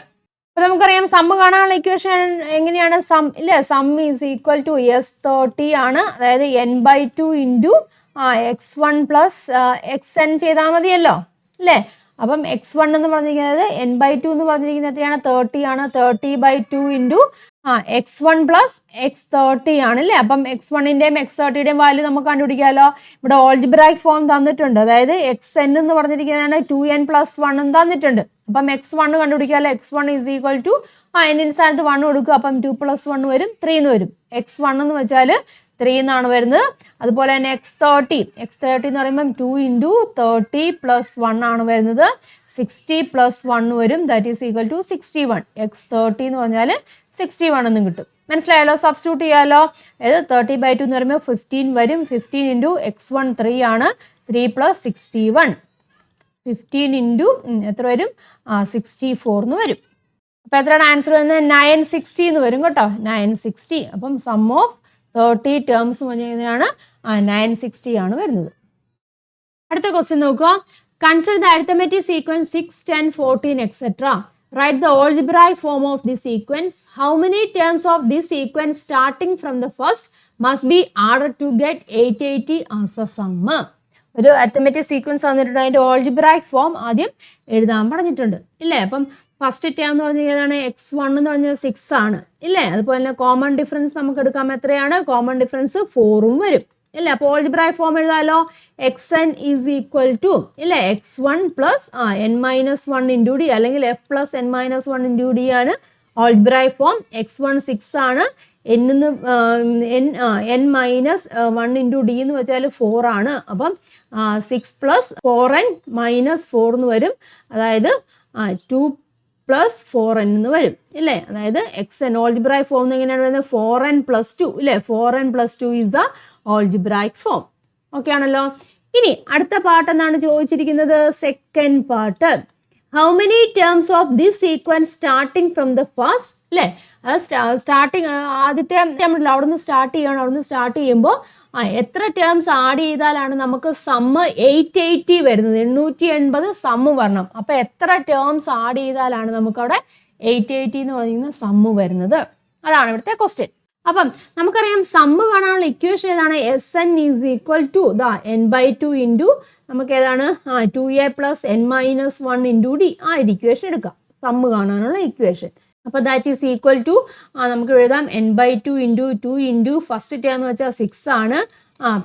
അപ്പോൾ നമുക്കറിയാം സം കാണാനുള്ള ഇക്വേഷൻ എങ്ങനെയാണ്? സം ഇല്ലേ. Some is equal to S30 ആണ്. അതായത് n/2 × x1 + xn ചെയ്താൽ മതിയല്ലോ അല്ലേ. അപ്പം x1 എന്ന് പറഞ്ഞിരിക്കുന്നത് n/2 എന്ന് പറഞ്ഞിരിക്കുന്നത് എത്രയാണ്? 30 ആണ്. 30/2 × x1 + x30 ആണ് അല്ലേ. അപ്പം x1ന്റെയും x30യുടെയും വാല്യൂ നമുക്ക് കണ്ടുപിടിക്കാമല്ലോ. ഇവിടെ ഓൾജിബ്രായിക് ഫോം തന്നിട്ടുണ്ട്. അതായത് xn എന്ന് പറഞ്ഞിരിക്കുന്നതാണ് 2n + 1 തന്നിട്ടുണ്ട്. അപ്പം x1 കണ്ടുപിടിക്കാമല്ലോ. x1 is equal to n സ്ഥാനത്ത് 1 കൊടുക്കുക. അപ്പം 2 + 1 വരും, 3 എന്ന് വരും. x1 എന്ന് വെച്ചാൽ 3 എന്നാണ് വരുന്നത്. അതുപോലെ തന്നെ x30 എന്ന് പറയുമ്പം 2 × 30 + 1 ആണ് വരുന്നത്. 60 + 1 വരും. That is equal to 61. x30 എന്ന് പറഞ്ഞാൽ 61 എന്നും കിട്ടും. മനസ്സിലായല്ലോ? സബ്സ്റ്റിറ്റ്യൂട്ട് ചെയ്യാമല്ലോ. അതായത് 30/2 എന്ന് പറയുമ്പോൾ 15 വരും. 15 × x1 3 ആണ്. 3 + 61 15 × എത്ര വരും? 64 എന്ന് വരും. അപ്പോൾ എത്രയാണ് ആൻസർ വരുന്നത്? 960 എന്ന് വരും കേട്ടോ. 960. അപ്പം സം ഓഫ് 30 ടേംസ് പറഞ്ഞാണ് 960 ആണ് വരുന്നത്. അടുത്ത ക്വസ്റ്റ്യൻ നോക്കുക. Consider the arithmetic sequence 6, 10, 14 etc. Write the algebraic form of this sequence. How many terms of this sequence starting from the first must be added to get 880 as a sum? ഒരു arithmetic sequence തന്നിട്ടുണ്ട്. അതിൻ്റെ algebraic form ആദ്യം എഴുതാൻ പറഞ്ഞിട്ടുണ്ട് ഇല്ലേ. അപ്പം first term എന്ന് പറഞ്ഞാൽ ഏതാണ്? x1 എന്ന് പറഞ്ഞാൽ 6 ആണ് ഇല്ലേ. അതുപോലെ തന്നെ കോമൺ ഡിഫറൻസ് നമുക്ക് എടുക്കാം. എത്രയാണ്? കോമൺ ഡിഫറൻസ് 4ഉം വരും ഇല്ലേ? അപ്പോൾ ഓൾജിബ്രായിക് ഫോം എഴുതാമല്ലോ. X N is equal to ഇല്ലേ x1 plus n-1 into D, അല്ലെങ്കിൽ f plus n-1 into D ആണ് ഓൾജിബ്രായിക് ഫോം. x1 6 ആണ്, n-1 ഇൻറ്റു ഡി എന്ന് വെച്ചാൽ 4 ആണ്. അപ്പം 6 പ്ലസ് 4n മൈനസ് 4 എന്ന് വരും, അതായത് 2 പ്ലസ് 4n എന്ന് വരും ഇല്ലേ? അതായത് എക്സ് എൻ ഓൾജിബ്രായിക് ഫോം എങ്ങനെയാണ് വരുന്നത്? 4n പ്ലസ് 2 ഇല്ലേ? 4n plus 2 is the algebraic form. Okay ആണല്ലോ. ഇനി അടുത്ത പാർട്ട് എന്താണ് ചോദിച്ചിരിക്കുന്നത്? Second part. How many terms of this sequence starting from the first അല്ലേ? സ്റ്റാർട്ടിങ് ആദ്യത്തെ നമ്മൾ അവിടുന്ന് സ്റ്റാർട്ട് ചെയ്യണം. അവിടുന്ന് സ്റ്റാർട്ട് ചെയ്യുമ്പോൾ എത്ര ടേംസ് ആഡ് ചെയ്താലാണ് നമുക്ക് സമ്മ് 880 വരുന്നത്? 880 സമ്മ് വരണം. അപ്പോൾ എത്ര ടേംസ് ആഡ് ചെയ്താലാണ് നമുക്കവിടെ 880 എന്ന് പറയുന്ന സമ്മ് വരുന്നത്? അതാണ് ഇവിടുത്തെ ക്വസ്റ്റ്യൻ. അപ്പം നമുക്കറിയാം സമ്മ് കാണാനുള്ള ഇക്വേഷൻ ഏതാണ്? S N is equal to n/2 into നമുക്ക് ഏതാണ് 2a plus n-1 into D. ആ ഒരു ഇക്വേഷൻ എടുക്കാം സമ്മ് കാണാനുള്ള ഇക്വേഷൻ. അപ്പോൾ ദാറ്റ് ഈസ് ഈക്വൽ ടു നമുക്ക് എഴുതാം n/2 into 2 into first term എന്ന് വെച്ചാൽ 6 ആണ്,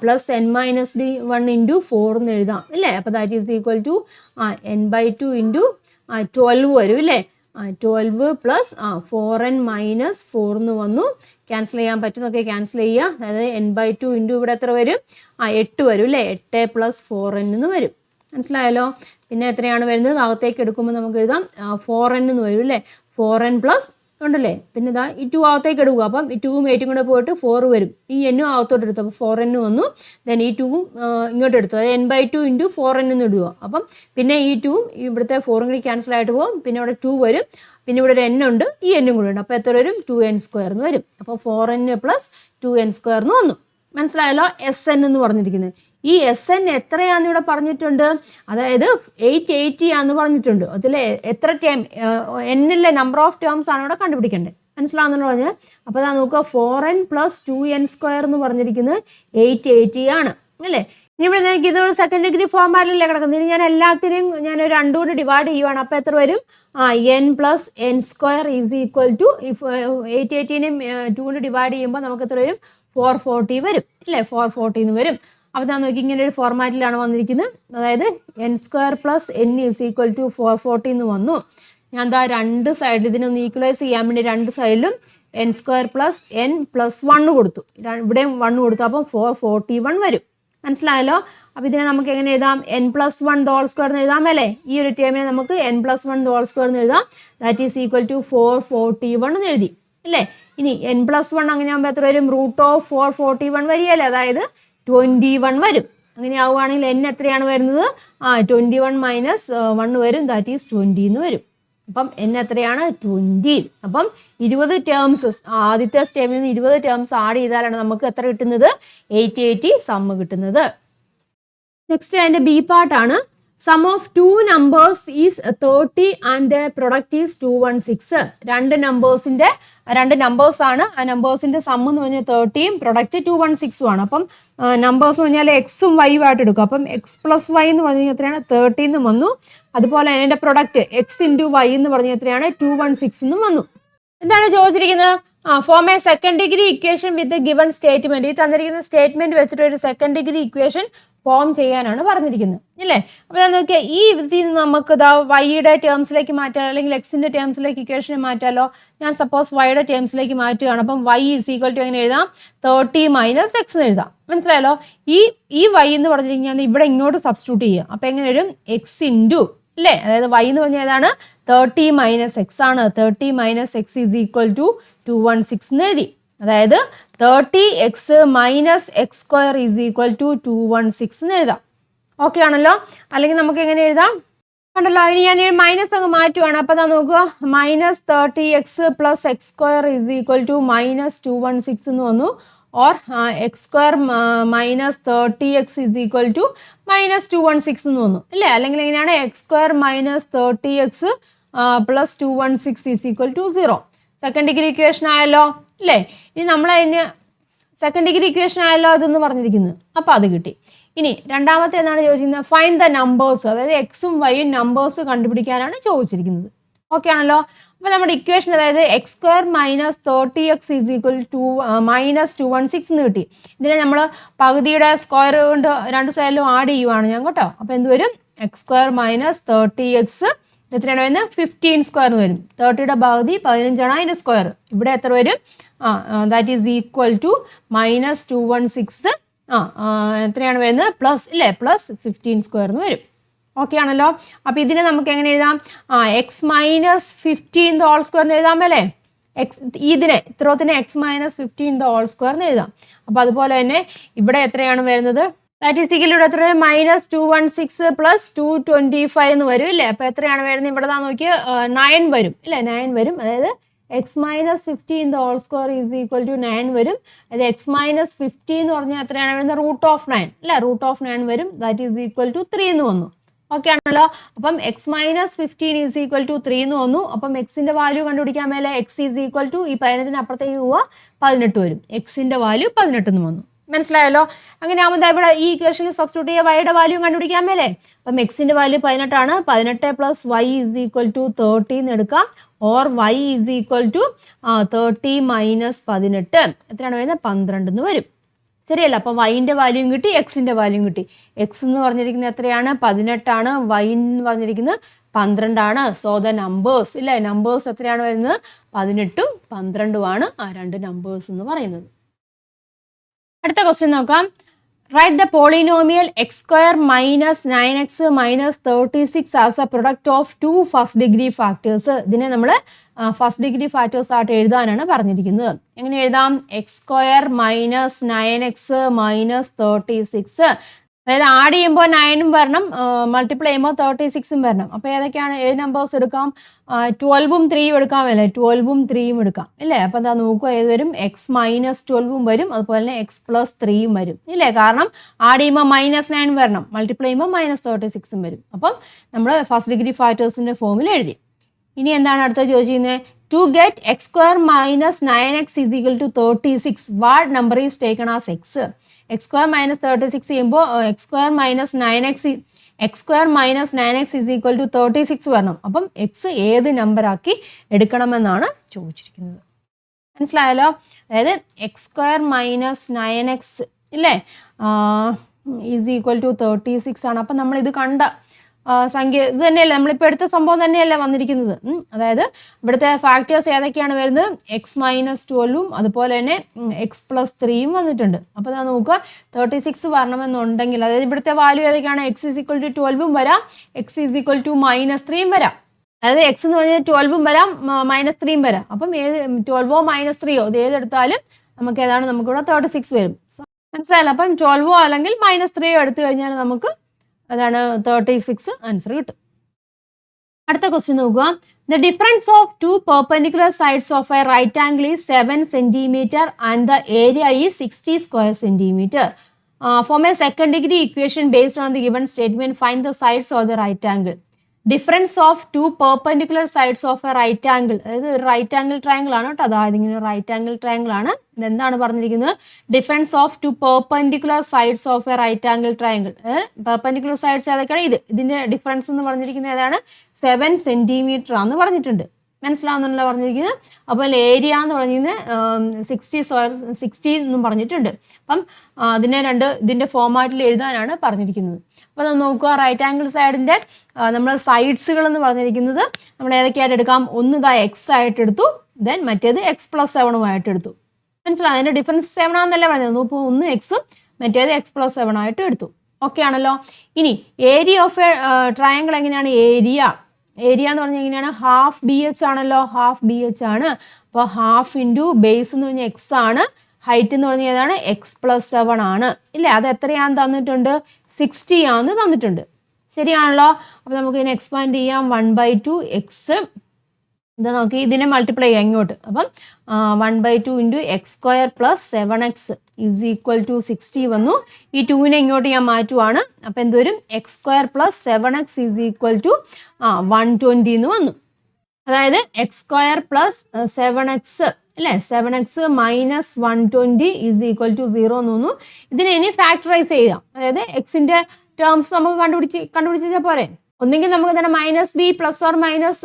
പ്ലസ് n-1 ഇൻറ്റു 4 എന്ന് എഴുതാം ഇല്ലേ? അപ്പോൾ that is equal to n/2 into 12 വരും ഇല്ലേ? 12 പ്ലസ് 4n മൈനസ് 4 എന്ന് വന്നു. ക്യാൻസൽ ചെയ്യാൻ പറ്റുന്നൊക്കെ ക്യാൻസൽ ചെയ്യുക. അതായത് n/2 ഇൻറ്റു ഇവിടെ എത്ര വരും? 8 വരും ഇല്ലേ? 8 പ്ലസ് 4n എന്ന് വരും. മനസ്സിലായല്ലോ? പിന്നെ എത്രയാണ് വരുന്നത്? അകത്തേക്ക് എടുക്കുമ്പോൾ നമുക്ക് എഴുതാം 4n എന്ന് വരും ഇല്ലേ? 4n പ്ലസ് ഉണ്ടല്ലേ? പിന്നെ ഇതാ ഈ 2 അകത്തേക്ക് എടുക്കുക. അപ്പം ഈ 2ഉം 8ഉം കൂടെ പോയിട്ട് 4 വരും. ഈ n അകത്തോട്ട് എടുത്തു, അപ്പോൾ 4n വന്നു. ദെൻ ഈ 2ഉം ഇങ്ങോട്ട് എടുത്തു, അതായത് n/2 ഇൻറ്റു 4n എന്ന് ഇടുക. അപ്പം പിന്നെ ഈ 2ഉം ഇവിടുത്തെ 4ഉം കൂടി ക്യാൻസൽ ആയിട്ട് പോകും. പിന്നെ ഇവിടെ 2 വരും, പിന്നെ ഇവിടെ ഒരു n ഉണ്ട്, ഈ n കൂടെ ഉണ്ട്. അപ്പോൾ എത്ര വരും? 2n² എന്ന് വരും. അപ്പോൾ 4n പ്ലസ് 2n² എന്ന് വന്നു. മനസ്സിലായല്ലോ? എസ് എൻ എന്ന് പറഞ്ഞിരിക്കുന്നത്. ഈ എസ് എൻ എത്രയാണെന്ന് ഇവിടെ പറഞ്ഞിട്ടുണ്ട്? അതായത് 880 ആണെന്ന് പറഞ്ഞിട്ടുണ്ട്. അതിൽ എത്ര ടേം എന്നിലെ നമ്പർ ഓഫ് ടേംസ് ആണ് ഇവിടെ കണ്ടുപിടിക്കേണ്ടത്. മനസ്സിലാവുന്നതെന്ന് പറഞ്ഞാൽ അപ്പോൾ അതാ നോക്കുക, 4n പ്ലസ് 2n² എന്ന് പറഞ്ഞിരിക്കുന്നത് 880 ആണ് അല്ലേ? ഇനി ഇവിടെ എനിക്ക് ഇതൊരു സെക്കൻഡ് ഡിഗ്രി ഫോർമാറ്റിലല്ലേ കിടക്കുന്നത്. ഇനി ഞാൻ എല്ലാത്തിനെയും ഞാൻ 2 കൊണ്ട് ഡിവൈഡ് ചെയ്യുവാണ്. അപ്പോൾ എത്ര വരും? n plus n² is equal to 880നെയും 2 കൊണ്ട് ഡിവൈഡ് ചെയ്യുമ്പോൾ നമുക്ക് എത്ര വരും? 440 വരും ഇല്ലേ? 440 എന്ന് വരും. അപ്പോൾ ഞാൻ നോക്കി ഇങ്ങനെ ഒരു ഫോർമാറ്റിലാണ് വന്നിരിക്കുന്നത്. അതായത് n² plus n is equal to 440 എന്ന് വന്നു. ഞാൻ എന്താ രണ്ട് സൈഡിൽ ഇതിനൊന്ന് ഈക്വലൈസ് ചെയ്യാൻ വേണ്ടി രണ്ട് സൈഡിലും n² പ്ലസ് n പ്ലസ് 1 കൊടുത്തു. ഇവിടെയും 1 കൊടുത്തു. അപ്പം 441 വരും. മനസ്സിലായല്ലോ? അപ്പോൾ ഇതിനെ നമുക്ക് എങ്ങനെ എഴുതാം? n+1² എന്ന് എഴുതാം അല്ലേ? ഈ ഒരു ടേമിനെ നമുക്ക് n+1² എന്ന് എഴുതാം. ദാറ്റ് ഈസ് ഈക്വൽ ടു 441 എന്ന് എഴുതി അല്ലേ? ഇനി n+1 അങ്ങനെ ആകുമ്പോൾ എത്ര വരും? √441 വരികയല്ലേ? അതായത് 21 വരും. അങ്ങനെ ആവുകയാണെങ്കിൽ n എത്രയാണ് വരുന്നത്? 21 മൈനസ് 1 വരും, ദാറ്റ് ഈസ് 20 എന്ന് വരും. അപ്പം n എത്രയാണ്? 20. അപ്പം 20 ടേംസ് ആദ്യത്തെ സ്റ്റെപ്പിൽ നിന്ന് 20 ടേംസ് ആഡ് ചെയ്താലാണ് നമുക്ക് എത്ര കിട്ടുന്നത്? 880 സമ്മ് കിട്ടുന്നത്. നെക്സ്റ്റ് അതിൻ്റെ ബി പാർട്ടാണ്. Sum of 2 numbers is 30 and the product is 216. രണ്ട് നമ്പേഴ്സ് ആണ്. ആ നമ്പേഴ്സിന്റെ സം എന്ന് പറഞ്ഞാൽ 30യും പ്രൊഡക്റ്റ് 216 ആണ്. അപ്പം നമ്പേഴ്സ് എന്ന് പറഞ്ഞാൽ എക്സും വൈയും ആയിട്ട് എടുക്കും. അപ്പം എക്സ് പ്ലസ് വൈ എന്ന് പറഞ്ഞു കഴിഞ്ഞാൽ എത്രയാണ്? 30 എന്ന് വന്നു. അതുപോലെ അതിൻ്റെ പ്രൊഡക്റ്റ് എക്സ് ഇൻറ്റു വൈ എന്ന് പറഞ്ഞാൽ എത്രയാണ്? 216 എന്നും വന്നു. എന്താണ് ചോദിച്ചിരിക്കുന്നത്? Form A second degree equation with given statement. ഈ തന്നിരിക്കുന്ന സ്റ്റേറ്റ്മെന്റ് വെച്ചിട്ട് ഒരു സെക്കൻഡ് ഡിഗ്രി ഇക്വേഷൻ ഫോം ചെയ്യാനാണ് പറഞ്ഞിരിക്കുന്നത് അല്ലേ? അപ്പോൾ നോക്കിയാൽ ഈ ഇതിൽ നമുക്ക് വൈയുടെ ടേംസിലേക്ക് മാറ്റാം, അല്ലെങ്കിൽ എക്സിന്റെ ടേംസിലേക്ക് ഇക്വേഷനെ മാറ്റാമല്ലോ. ഞാൻ സപ്പോസ് വൈയുടെ ടേംസിലേക്ക് മാറ്റുകയാണ്. അപ്പം വൈ ഈസ് ഈക്വൽ ടു എങ്ങനെ എഴുതാം? 30 മൈനസ് എക്സ് എന്ന് എഴുതാം. മനസ്സിലായല്ലോ? ഈ വൈ എന്ന് പറഞ്ഞു കഴിഞ്ഞാൽ ഇവിടെ ഇങ്ങോട്ട് സബ്സ്റ്റിറ്റ്യൂട്ട് ചെയ്യുക. അപ്പം എങ്ങനെ വരും? എക്സ് ഇൻറ്റു അല്ലേ? അതായത് വൈ എന്ന് പറഞ്ഞാൽ ഏതാണ്? 30 മൈനസ് എക്സ് ആണ്. 30 minus X is equal to 216 എന്ന് എഴുതി. അതായത് 30x minus x² is equal to 216 എന്ന് എഴുതാം. ഓക്കെ ആണല്ലോ? അല്ലെങ്കിൽ നമുക്ക് എങ്ങനെ എഴുതാം? കണ്ടല്ലോ, ഇനി ഞാൻ മൈനസ് അങ്ങ് മാറ്റുവാണ്. അപ്പോൾ അതാ നോക്കുക, minus 30x plus x² is equal to minus 216 എന്ന് വന്നു. Or x² minus 30x is equal to minus 216 എന്ന് വന്നു അല്ലേ? അല്ലെങ്കിൽ എങ്ങനെയാണ്? x² minus 30x plus 216 is equal to 0. Second degree equation ആയല്ലോ അല്ലേ? ഇനി നമ്മൾ അതിന് സെക്കൻഡ് ഡിഗ്രി ഇക്വേഷൻ ആയല്ലോ അതെന്ന് പറഞ്ഞിരിക്കുന്നത്. അപ്പോൾ അത് കിട്ടി. ഇനി രണ്ടാമത്തെ എന്താണ് ചോദിച്ചിരിക്കുന്നത്? Find the numbers. അതായത് എക്സും വൈയും നമ്പേഴ്സ് കണ്ടുപിടിക്കാനാണ് ചോദിച്ചിരിക്കുന്നത്. ഓക്കെ ആണല്ലോ. അപ്പോൾ നമ്മുടെ ഇക്വേഷൻ അതായത് X square minus 30x is equal to minus 216 എന്ന് കിട്ടി. ഇതിനെ നമ്മൾ പകുതിയുടെ സ്ക്വയർ കൊണ്ട് രണ്ട് സൈഡിലും ആഡ് ചെയ്യുവാണ് ഞാൻ കേട്ടോ. അപ്പോൾ എന്ത് വരും? എക്സ് സ്ക്വയർ മൈനസ് 30x എത്രയാണ് വരുന്നത്? 15 സ്ക്വയർ വരും. 30യുടെ പകുതി 15 അതിൻ്റെ സ്ക്വയർ. ഇവിടെ എത്ര വരും? That is equal to minus 216 എത്രയാണ് വരുന്നത്? പ്ലസ് ഇല്ലേ, പ്ലസ് 15 സ്ക്വയർ എന്ന് വരും. ഓക്കെ ആണല്ലോ. അപ്പോൾ ഇതിനെ നമുക്ക് എങ്ങനെ എഴുതാം? എക്സ് മൈനസ് 15 ദ ഹോൾ സ്ക്വയറിന് എഴുതാം അല്ലേ? ഇതിനെ ഇത്രത്തിന് എക്സ് മൈനസ് 15 ദ ഹോൾ സ്ക്വയറിന് എഴുതാം. അപ്പോൾ അതുപോലെ തന്നെ ഇവിടെ എത്രയാണ് വരുന്നത്? ദാറ്റ് ഈസ് ഈക്വൽ ടു എത്ര? മൈനസ് 216 പ്ലസ് 225 എന്ന് വരും ഇല്ലേ? അപ്പോൾ എത്രയാണ് വരുന്നത്? ഇവിടെ നോക്കി 9 വരും ഇല്ലേ? 9 വരും. അതായത് X minus 15 the whole square is equal to 9 വരും. അതായത് എക്സ് മൈനസ് 15 എന്ന് പറഞ്ഞാൽ എത്രയാണ് വരുന്നത്? റൂട്ട് ഓഫ് 9 അല്ലേ? റൂട്ട് ഓഫ് 9 വരും. ദാറ്റ് ഈസ് ഈക്വൽ ടു 3 എന്ന് വന്നു. ഓക്കെ ആണല്ലോ. അപ്പം X minus 15 is equal to 3 എന്ന് വന്നു. അപ്പം എക്സിന്റെ വാല്യൂ കണ്ടുപിടിക്കാൻ മേലെ എക്സ് ഈസ് ഈക്വൽ ടു ഈ 15 അപ്പുറത്തേക്ക് പോവുക 18 വരും. എക്സിന്റെ വാല്യൂ 18 എന്ന് വന്നു. മനസ്സിലായല്ലോ? അങ്ങനെ ആകുമ്പോൾ ഇവിടെ ഈ ഇക്വേഷനിൽ സബ്സ്റ്റിറ്റ്യൂട്ട് ചെയ്യുക, വൈയുടെ വാല്യൂ കണ്ടുപിടിക്കാൻ മേലെ. അപ്പം എക്സിന്റെ വാല്യൂ 18 ആണ്. 18 plus Y is equal to 30 എന്ന് എടുക്കാം. Or Y is equal to 30 minus 18 എത്രയാണ് വരുന്നത്? 12 എന്ന് വരും. ശരിയല്ല? അപ്പോൾ വൈൻ്റെ വാല്യൂം കിട്ടി, എക്സിൻ്റെ വാല്യൂം കിട്ടി. എക്സ് എന്ന് പറഞ്ഞിരിക്കുന്നത് എത്രയാണ്? 18 വൈ എന്ന് പറഞ്ഞിരിക്കുന്നത് 12 സോ ദ നമ്പേഴ്സ് ഇല്ലേ, നമ്പേഴ്സ് എത്രയാണ് വരുന്നത്? 18ഉം 12ഉമാണ് ആ രണ്ട് നമ്പേഴ്സ് എന്ന് പറയുന്നത്. അടുത്ത ക്വസ്റ്റ്യൻ നോക്കാം. Write the polynomial X square minus 9x minus 36 as A product of 2 first degree factors. ഇതിനെ നമ്മൾ ഫസ്റ്റ് ഡിഗ്രി ഫാക്ടേഴ്സ് ആയിട്ട് എഴുതാനാണ് പറഞ്ഞിരിക്കുന്നത്. എങ്ങനെ എഴുതാം? X square minus 9x minus 36. അതായത് ആഡ് ചെയ്യുമ്പോൾ 9ഉം വരണം, മൾട്ടിപ്ലൈ ചെയ്യുമ്പോൾ 36ഉം വരണം. അപ്പോൾ ഏതൊക്കെയാണ് ഏത് നമ്പേഴ്സ് എടുക്കാം? 12ഉം 3ഉം എടുക്കാം അല്ലേ? 12ഉം 3ഉം എടുക്കാം ഇല്ലേ? അപ്പോൾ എന്താ നോക്കുക, ഏത് വരും? എക്സ് മൈനസ് 12ഉം വരും, അതുപോലെ തന്നെ എക്സ് പ്ലസ് 3ഉം വരും ഇല്ലേ? കാരണം ആഡ് ചെയ്യുമ്പോൾ -9 വരണം, മൾട്ടിപ്ലൈ ചെയ്യുമ്പോൾ -36ഉം വരും. അപ്പം നമ്മൾ ഫസ്റ്റ് ഡിഗ്രി ഫാക്ടേഴ്സിൻ്റെ ഫോമിൽ എഴുതി. ഇനി എന്താണ് അടുത്ത ചോദിച്ചിരുന്നത്? To get X square minus 9x is equal to 36 what number is taken as X? X square minus 36 ചെയ്യുമ്പോൾ X square minus 9x is equal to 36 വരണം. അപ്പം എക്സ് ഏത് നമ്പറാക്കി എടുക്കണമെന്നാണ് ചോദിച്ചിരിക്കുന്നത്. മനസ്സിലായല്ലോ? അതായത് എക്സ് സ്ക്വയർ മൈനസ് 9x ഇല്ലേ ഈസ് ഈക്വൽ ടു 36 ആണ്. അപ്പം നമ്മളിത് കണ്ട സംഖ്യ ഇത് തന്നെയല്ലേ, നമ്മളിപ്പോൾ എടുത്ത സംഭവം തന്നെയല്ലേ വന്നിരിക്കുന്നത്. അതായത് ഇവിടുത്തെ ഫാക്ടേഴ്സ് ഏതൊക്കെയാണ് വരുന്നത്? എക്സ് മൈനസ് 12ഉം അതുപോലെ തന്നെ എക്സ് പ്ലസ് 3ഉം വന്നിട്ടുണ്ട്. അപ്പോൾ അതാ നോക്കുക, 36 വരണമെന്നുണ്ടെങ്കിൽ അതായത് ഇവിടുത്തെ വാല്യൂ ഏതൊക്കെയാണ്? എക്സ് ഈസ് ഈക്വൽ ടു 12ഉം വരാം, എക്സ് ഈസ് ഈക്വൽ ടു -3ഉം വരാം. അതായത് എക്സ് എന്ന് പറഞ്ഞാൽ 12ഉം വരാം, -3ഉം വരാം. അപ്പം ഏത് 12ഓ -3ഓ ഇത് ഏതെടുത്താലും നമുക്ക് ഏതാണ്? നമുക്കിവിടെ 36 വരും. മനസ്സിലായല്ലോ? അപ്പം 12ഓ അല്ലെങ്കിൽ -3ഓ എടുത്തു കഴിഞ്ഞാൽ നമുക്ക് അതാണ് 36 ആൻസർ കിട്ടും. അടുത്ത ക്വസ്റ്റ്യൻ നോക്കുക. The difference of 2 perpendicular sides of a right angle is 7 cm and the area is 60 square centimeter. Form a second degree equation based on the given statement. Find the sides of the right angle. Difference of 2 perpendicular sides of a right angle. അതായത് ഒരു right angle triangle ആണ് കേട്ടോ. അതായത് ഇങ്ങനെ right angle triangle ആണ്. ഇതെന്താണ് പറഞ്ഞിരിക്കുന്നത്? Difference of 2 perpendicular sides of a right angle triangle. Perpendicular sides ഏതൊക്കെയാണ്? ഇതിന്റെ ഡിഫറൻസ് എന്ന് പറഞ്ഞിരിക്കുന്നത് ഏതാണ്? 7 cm ആണെന്ന് പറഞ്ഞിട്ടുണ്ട്. മനസ്സിലാവുന്നുള്ള പറഞ്ഞിരിക്കുന്നത്. അപ്പോൾ ഏരിയ എന്ന് പറഞ്ഞിരുന്നത് 60 എന്നും പറഞ്ഞിട്ടുണ്ട്. അപ്പം ഇതിൻ്റെ ഫോമാറ്റിൽ എഴുതാനാണ് പറഞ്ഞിരിക്കുന്നത്. അപ്പോൾ നമ്മൾ നോക്കുക, റൈറ്റ് ആംഗിൾ സൈഡിൻ്റെ നമ്മൾ സൈഡ്സുകൾ എന്ന് പറഞ്ഞിരിക്കുന്നത് നമ്മൾ ഏതൊക്കെയായിട്ട് എടുക്കാം? ഒന്ന് എക്സ് ആയിട്ട് എടുത്തു, ദെൻ മറ്റേത് എക്സ് പ്ലസ് 7ഉമായിട്ട് എടുത്തു. മനസ്സിലാവും? അതിൻ്റെ ഡിഫറൻസ് 7 ആണെന്നല്ലേ പറഞ്ഞത്. ഇപ്പോൾ ഒന്ന് എക്സും മറ്റേത് എക്സ് പ്ലസ് 7 ആയിട്ട് എടുത്തു. ഓക്കെ ആണല്ലോ. ഇനി ഏരിയ ഓഫ് എ ട്രയാങ്കിൾ എങ്ങനെയാണ്? ഏരിയ എന്ന് പറഞ്ഞാൽ എങ്ങനെയാണ്? ഹാഫ് BH ആണല്ലോ, ഹാഫ് BH ആണ്. അപ്പോൾ ഹാഫ് ഇൻറ്റു ബേസ് എന്ന് പറഞ്ഞാൽ എക്സ് ആണ്, ഹൈറ്റ് എന്ന് പറഞ്ഞാൽ ഏതാണ്? എക്സ് പ്ലസ് 7 ആണ് ഇല്ലേ? അത് എത്രയാണെന്ന് തന്നിട്ടുണ്ട്? 60 ആണെന്ന് തന്നിട്ടുണ്ട്. ശരിയാണല്ലോ? അപ്പോൾ നമുക്ക് ഇതിനെ എക്സ്പാൻഡ് ചെയ്യാം. 1/2 എക്സ് ഇത് നോക്കി ഇതിനെ മൾട്ടിപ്ലൈ ചെയ്യാം ഇങ്ങോട്ട്. അപ്പം 1/2 into X square plus 7x is equal to 60 വന്നു. ഈ 2നെ ഇങ്ങോട്ട് ഞാൻ മാറ്റുവാണ്. അപ്പം എന്ത് വരും? X square plus 7x is equal to 120 എന്ന് വന്നു. അതായത് എക്സ് സ്ക്വയർ പ്ലസ് 7x അല്ലേ, 7x minus 120 is equal to 0 എന്ന് വന്നു. ഇതിനെ ഇനി ഫാക്ടറൈസ് ചെയ്യാം. അതായത് എക്സിൻ്റെ ടേംസ് നമുക്ക് കണ്ടുപിടിച്ചാൽ പോരെ. ഒന്നെങ്കിൽ നമുക്ക് തന്നെ minus B plus or minus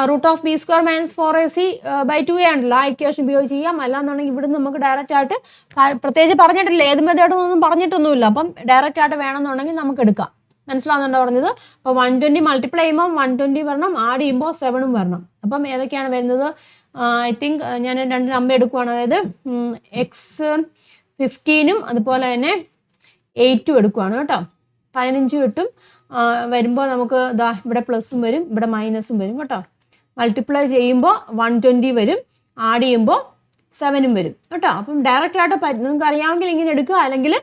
root of B square minus 4ac by 2a ഉണ്ടല്ലോ, ആ ഇക്വേഷൻ ഉപയോഗിച്ച് ചെയ്യാം. അല്ലാന്നുണ്ടെങ്കിൽ ഇവിടുന്ന് നമുക്ക് ഡയറക്റ്റ് ആയിട്ട് പ്രത്യേകിച്ച് പറഞ്ഞിട്ടില്ല, ഏത് മെത്തേഡൊന്നും പറഞ്ഞിട്ടൊന്നുമില്ല. അപ്പം ഡയറക്റ്റ് ആയിട്ട് വേണമെന്നുണ്ടെങ്കിൽ നമുക്ക് എടുക്കാം. മനസ്സിലാവുന്നുണ്ടോ പറഞ്ഞത്? അപ്പോൾ 120 മൾട്ടിപ്ലൈ ചെയ്യുമ്പോൾ 120 വരണം, ആഡ് ചെയ്യുമ്പോൾ 7 വരണം. അപ്പം ഏതൊക്കെയാണ് വരുന്നത്? ഐ തിങ്ക് ഞാൻ 2 നമ്പർ എടുക്കുവാണ്. അതായത് x15 അതുപോലെ തന്നെ 8 എടുക്കുവാണ് കേട്ടോ. 15 കിട്ടും. വരുമ്പോൾ നമുക്ക് ഇതാ ഇവിടെ പ്ലസും വരും, ഇവിടെ മൈനസും വരും കേട്ടോ. മൾട്ടിപ്ലൈ ചെയ്യുമ്പോൾ 120 വരും, ആഡ് ചെയ്യുമ്പോൾ 7 വരും കേട്ടോ. അപ്പം ഡയറക്റ്റ് ആയിട്ട് നിങ്ങൾക്ക് അറിയാമെങ്കിൽ ഇങ്ങനെ എടുക്കുക. അല്ലെങ്കിൽ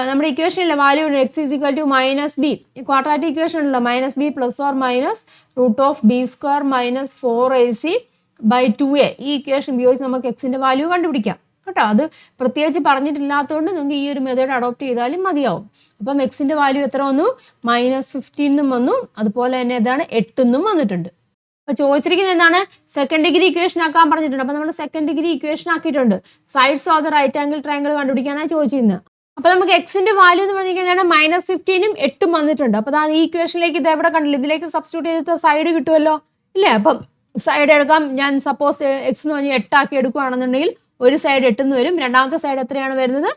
നമ്മുടെ ഇക്വേഷനിലെ value x -b, quadratic equation ഉണ്ടല്ലോ, -b plus or minus root of B square minus 4ac by 2a, ഈ ഇക്വേഷൻ ഉപയോഗിച്ച് നമുക്ക് എക്സിൻ്റെ വാല്യൂ കണ്ടുപിടിക്കാം കേട്ടോ. അത് പ്രത്യേകിച്ച് പറഞ്ഞിട്ടില്ലാത്തതുകൊണ്ട് നിങ്ങൾക്ക് ഈ ഒരു മെത്തേഡ് അഡോപ്റ്റ് ചെയ്താലും മതിയാവും. അപ്പം എക്സിൻ്റെ വാല്യൂ എത്ര വന്നു? -15 വന്നു. അതുപോലെ തന്നെ ഇതാണ് 8 വന്നിട്ടുണ്ട്. അപ്പോൾ ചോദിച്ചിരിക്കുന്നത് എന്താണ്? സെക്കൻഡ് ഡിഗ്രി ഇക്വേഷൻ ആക്കാൻ പറഞ്ഞിട്ടുണ്ട്. അപ്പോൾ നമ്മൾ സെക്കൻഡ് ഡിഗ്രി ഇക്വേഷൻ ആക്കിയിട്ടുണ്ട്. Sides of the right angle triangle കണ്ടുപിടിക്കാനാണ് ചോദിച്ചിരുന്നത്. അപ്പോൾ നമുക്ക് എക്സിന്റെ വാല്യൂ എന്ന് പറഞ്ഞിരിക്കുന്നതാണ് -15 8 വന്നിട്ടുണ്ട്. അപ്പോൾ ഈ ഇക്വേഷനിലേക്ക് ഇത് എവിടെ കണ്ടില്ല, ഇതിലേക്ക് സബ്സ്റ്റിറ്റ്യൂട്ട് ചെയ്തിട്ട് സൈഡ് കിട്ടുമല്ലോ ഇല്ലേ? അപ്പം സൈഡ് എടുക്കാം. ഞാൻ സപ്പോസ് എക്സ് എന്ന് പറഞ്ഞാൽ 8 ആക്കി എടുക്കുകയാണെന്നുണ്ടെങ്കിൽ ഒരു സൈഡ് 8 വരും, രണ്ടാമത്തെ സൈഡ് എത്രയാണ് വരുന്നത്?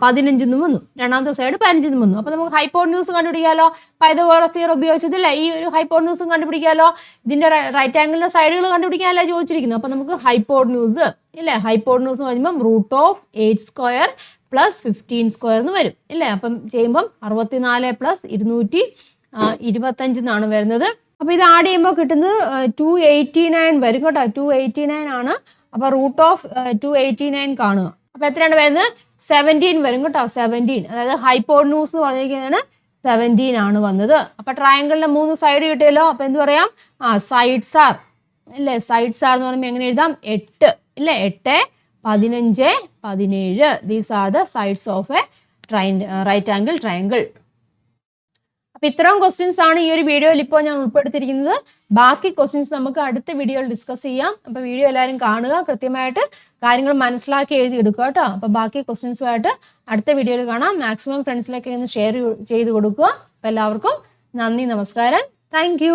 15 വന്നു, രണ്ടാമത്തെ സൈഡ് 15 വന്നു. അപ്പോൾ നമുക്ക് ഹൈപ്പോട്ടന്യൂസ് കണ്ടുപിടിക്കാമല്ലോ. പൈതഗോറസ് തിയറം ഉപയോഗിച്ചതില്ല ഈ ഒരു ഹൈപ്പോട്ടന്യൂസും കണ്ടുപിടിക്കാമല്ലോ. ഇതിന്റെ റൈറ്റ് ആംഗിളിന്റെ സൈഡുകൾ കണ്ടുപിടിക്കാനല്ല ചോദിച്ചിരിക്കുന്നത്. അപ്പോൾ നമുക്ക് ഹൈപ്പോട്ടന്യൂസ് ഇല്ലേ, ഹൈപ്പോട്ടന്യൂസ് എന്ന് പറയുമ്പോൾ root of 8 square plus 15 square എന്ന് വരും ഇല്ലേ. അപ്പം ചെയ്യുമ്പം 64 പ്ലസ് 225 എന്നാണ് വരുന്നത്. അപ്പോൾ ഇത് ആഡ് ചെയ്യുമ്പോൾ കിട്ടുന്നത് 289 വരും കേട്ടോ. 289 ആണ്. അപ്പോൾ റൂട്ട് ഓഫ് 289 കാണുക. അപ്പോൾ എത്രയാണ് വരുന്നത്? 17 വരും കേട്ടോ. 17, അതായത് ഹൈപ്പോട്ടന്യൂസ് എന്ന് പറഞ്ഞിരിക്കുന്നതാണ് 17 ആണ് വന്നത്. അപ്പോൾ ട്രയാങ്കിളിന് 3 സൈഡ് കിട്ടിയല്ലോ. അപ്പോൾ എന്ത് പറയാം? സൈഡ്സ് ആർ അല്ലേ. സൈഡ്സ് ആർ എന്ന് പറയുമ്പോൾ എങ്ങനെ എഴുതാം? 8 ഇല്ലേ. 8, 15, 17. These are the sides of a right angle triangle. അപ്പോൾ ഇത്രയും ക്വസ്റ്റ്യൻസ് ആണ് ഈ ഒരു വീഡിയോയിൽ ഇപ്പോൾ ഞാൻ ഉൾപ്പെടുത്തിയിരിക്കുന്നത്. ബാക്കി ക്വസ്റ്റ്യൻസ് നമുക്ക് അടുത്ത വീഡിയോയിൽ ഡിസ്കസ് ചെയ്യാം. അപ്പോൾ വീഡിയോ എല്ലാവരും കാണുക, കൃത്യമായിട്ട് കാര്യങ്ങൾ മനസ്സിലാക്കി എഴുതി എടുക്കുക കേട്ടോ. അപ്പോൾ ബാക്കി ക്വസ്റ്റ്യൻസുമായിട്ട് അടുത്ത വീഡിയോയിൽ കാണാം. മാക്സിമം ഫ്രണ്ട്സിലേക്ക് ഒന്ന് ഷെയർ ചെയ്ത് കൊടുക്കുക. അപ്പോൾ എല്ലാവർക്കും നന്ദി, നമസ്കാരം, താങ്ക്